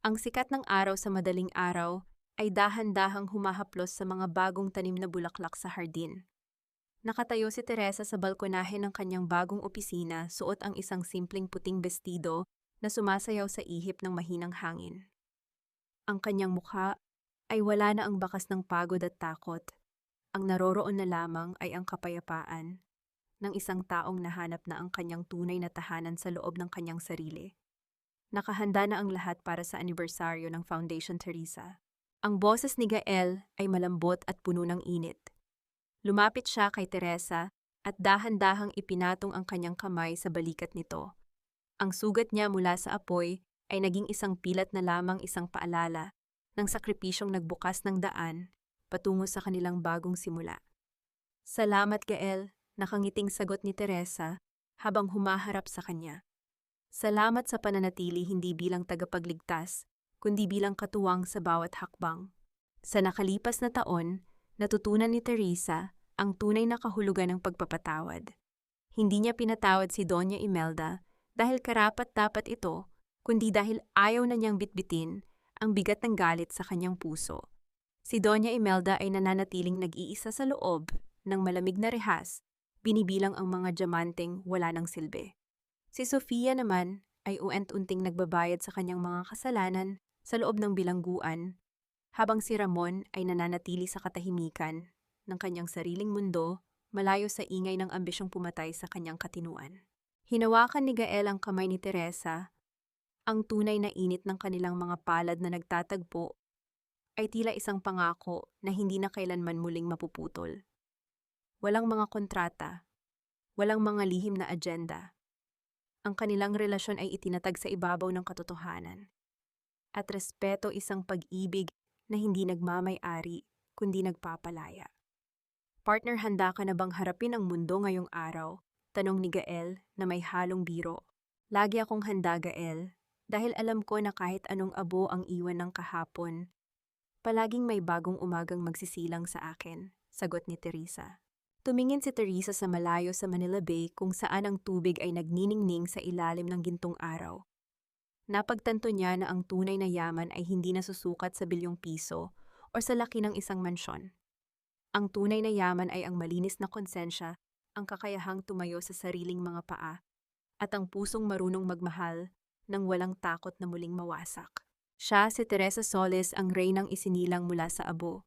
Ang sikat ng araw sa madaling araw ay dahan-dahang humahaplos sa mga bagong tanim na bulaklak sa hardin. Nakatayo si Teresa sa balkonahe ng kanyang bagong opisina, suot ang isang simpleng puting bestido na sumasayaw sa ihip ng mahinang hangin. Ang kanyang mukha ay wala na ang bakas ng pagod at takot. Ang naroroon na lamang ay ang kapayapaan ng isang taong nahanap na ang kanyang tunay na tahanan sa loob ng kanyang sarili. Nakahanda na ang lahat para sa anibersaryo ng Foundation Teresa. Ang boses ni Gael ay malambot at puno ng init. Lumapit siya kay Teresa at dahan-dahang ipinatong ang kanyang kamay sa balikat nito. Ang sugat niya mula sa apoy ay naging isang pilat na lamang, isang paalala ng sakripisyong nagbukas ng daan patungo sa kanilang bagong simula. Salamat, Gael, nakangiting sagot ni Teresa habang humaharap sa kanya. Salamat sa pananatili hindi bilang tagapagligtas, kundi bilang katuwang sa bawat hakbang. Sa nakalipas na taon, natutunan ni Teresa ang tunay na kahulugan ng pagpapatawad. Hindi niya pinatawad si Doña Imelda dahil karapat-dapat ito, kundi dahil ayaw na niyang bitbitin ang bigat ng galit sa kanyang puso. Si Doña Imelda ay nananatiling nag-iisa sa loob ng malamig na rehas, binibilang ang mga diamanteng wala ng silbi. Si Sofia naman ay uent-unting nagbabayad sa kanyang mga kasalanan sa loob ng bilangguan, habang si Ramon ay nananatili sa katahimikan ng kanyang sariling mundo, malayo sa ingay ng ambisyong pumatay sa kanyang katinuan. Hinawakan ni Gael ang kamay ni Teresa. Ang tunay na init ng kanilang mga palad na nagtatagpo ay tila isang pangako na hindi na kailanman muling mapuputol. Walang mga kontrata, walang mga lihim na agenda. Ang kanilang relasyon ay itinatag sa ibabaw ng katotohanan. At respeto, isang pag-ibig na hindi nagmamay-ari, kundi nagpapalaya. Partner, handa ka na bang harapin ang mundo ngayong araw? Tanong ni Gael na may halong biro. Lagi akong handa, Gael, dahil alam ko na kahit anong abo ang iwan ng kahapon, palaging may bagong umagang magsisilang sa akin, sagot ni Teresa. Tumingin si Teresa sa malayo sa Manila Bay kung saan ang tubig ay nagniningning sa ilalim ng gintong araw. Napagtanto niya na ang tunay na yaman ay hindi nasusukat sa bilyong piso o sa laki ng isang mansyon. Ang tunay na yaman ay ang malinis na konsensya, ang kakayahang tumayo sa sariling mga paa, at ang pusong marunong magmahal nang walang takot na muling mawasak. Siya, si Teresa Solis, ang reynang isinilang mula sa abo.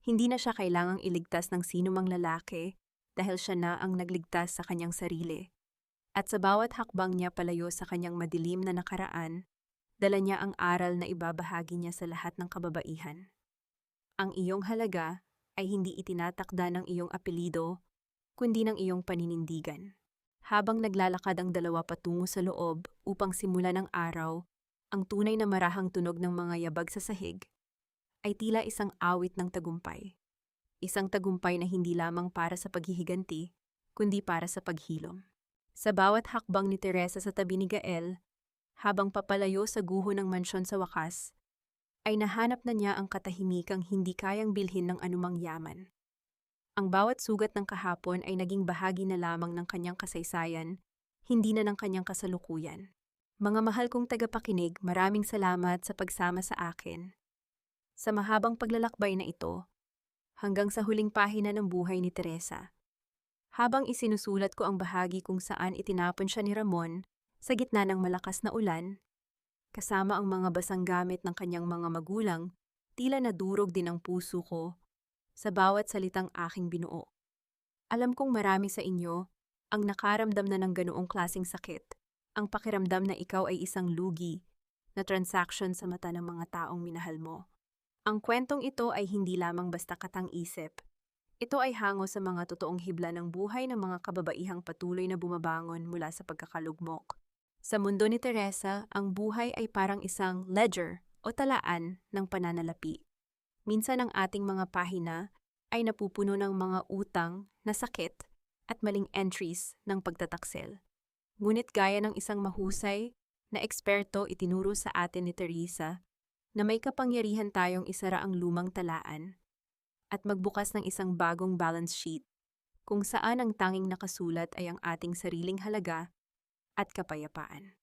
Hindi na siya kailangang iligtas ng sinumang lalaki dahil siya na ang nagligtas sa kanyang sarili. At sa bawat hakbang niya palayo sa kanyang madilim na nakaraan, dala niya ang aral na ibabahagi niya sa lahat ng kababaihan. Ang iyong halaga ay hindi itinatakda ng iyong apelido, kundi ng iyong paninindigan. Habang naglalakad ang dalawa patungo sa loob upang simulan ang araw, ang tunay na marahang tunog ng mga yabag sa sahig ay tila isang awit ng tagumpay. Isang tagumpay na hindi lamang para sa paghihiganti, kundi para sa paghilom. Sa bawat hakbang ni Teresa sa tabi ni Gael, habang papalayo sa guho ng mansyon sa wakas, ay nahanap na niya ang katahimikang hindi kayang bilhin ng anumang yaman. Ang bawat sugat ng kahapon ay naging bahagi na lamang ng kanyang kasaysayan, hindi na ng kanyang kasalukuyan. Mga mahal kong tagapakinig, maraming salamat sa pagsama sa akin. Sa mahabang paglalakbay na ito, hanggang sa huling pahina ng buhay ni Teresa. Habang isinusulat ko ang bahagi kung saan itinapon siya ni Ramon sa gitna ng malakas na ulan, kasama ang mga basang gamit ng kanyang mga magulang, tila nadurog din ang puso ko sa bawat salitang aking binuo. Alam kong marami sa inyo ang nakaramdam na ng ganoong klaseng sakit, ang pakiramdam na ikaw ay isang lugi na transaction sa mata ng mga taong minahal mo. Ang kwentong ito ay hindi lamang basta katang-isip. Ito ay hango sa mga totoong hibla ng buhay ng mga kababaihang patuloy na bumabangon mula sa pagkakalugmok. Sa mundo ni Teresa, ang buhay ay parang isang ledger o talaan ng pananalapi. Minsan ang ating mga pahina ay napupuno ng mga utang na sakit at maling entries ng pagtataksil. Ngunit gaya ng isang mahusay na eksperto, itinuro sa atin ni Teresa na may kapangyarihan tayong isara ang lumang talaan at magbukas ng isang bagong balance sheet kung saan ang tanging nakasulat ay ang ating sariling halaga at kapayapaan.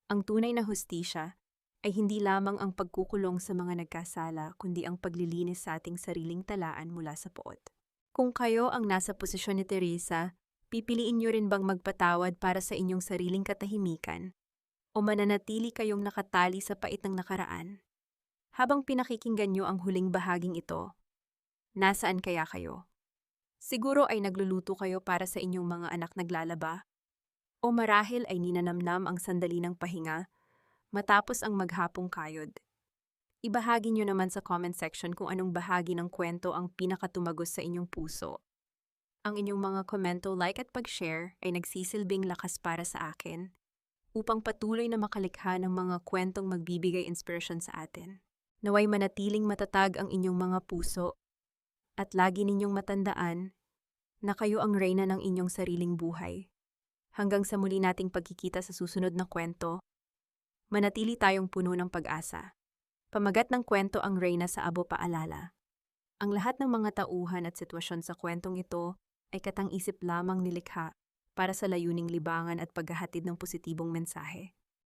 Ang tunay na hustisya ay hindi lamang ang pagkukulong sa mga nagkasala kundi ang paglilinis sa ating sariling talaan mula sa poot. Kung kayo ang nasa posisyon ni Teresa, pipiliin niyo rin bang magpatawad para sa inyong sariling katahimikan o mananatili kayong nakatali sa pait ng nakaraan? Habang pinakikinggan niyo ang huling bahaging ito, nasaan kaya kayo? Siguro ay nagluluto kayo para sa inyong mga anak naglalaba? O marahil ay ninanamnam ang sandali ng pahinga matapos ang maghapong kayod? Ibahagi niyo naman sa comment section kung anong bahagi ng kwento ang pinakatumagos sa inyong puso. Ang inyong mga komento, like at pag-share ay nagsisilbing lakas para sa akin upang patuloy na makalikha ng mga kwentong magbibigay inspirasyon sa atin. Naway manatiling matatag ang inyong mga puso at lagi ninyong matandaan na kayo ang reyna ng inyong sariling buhay. Hanggang sa muli nating pagkikita sa susunod na kwento, manatili tayong puno ng pag-asa. Pamagat ng kwento ang reyna sa abo paalala. Ang lahat ng mga tauhan at sitwasyon sa kwentong ito ay katang-isip lamang nilikha para sa layuning libangan at paghahatid ng positibong mensahe.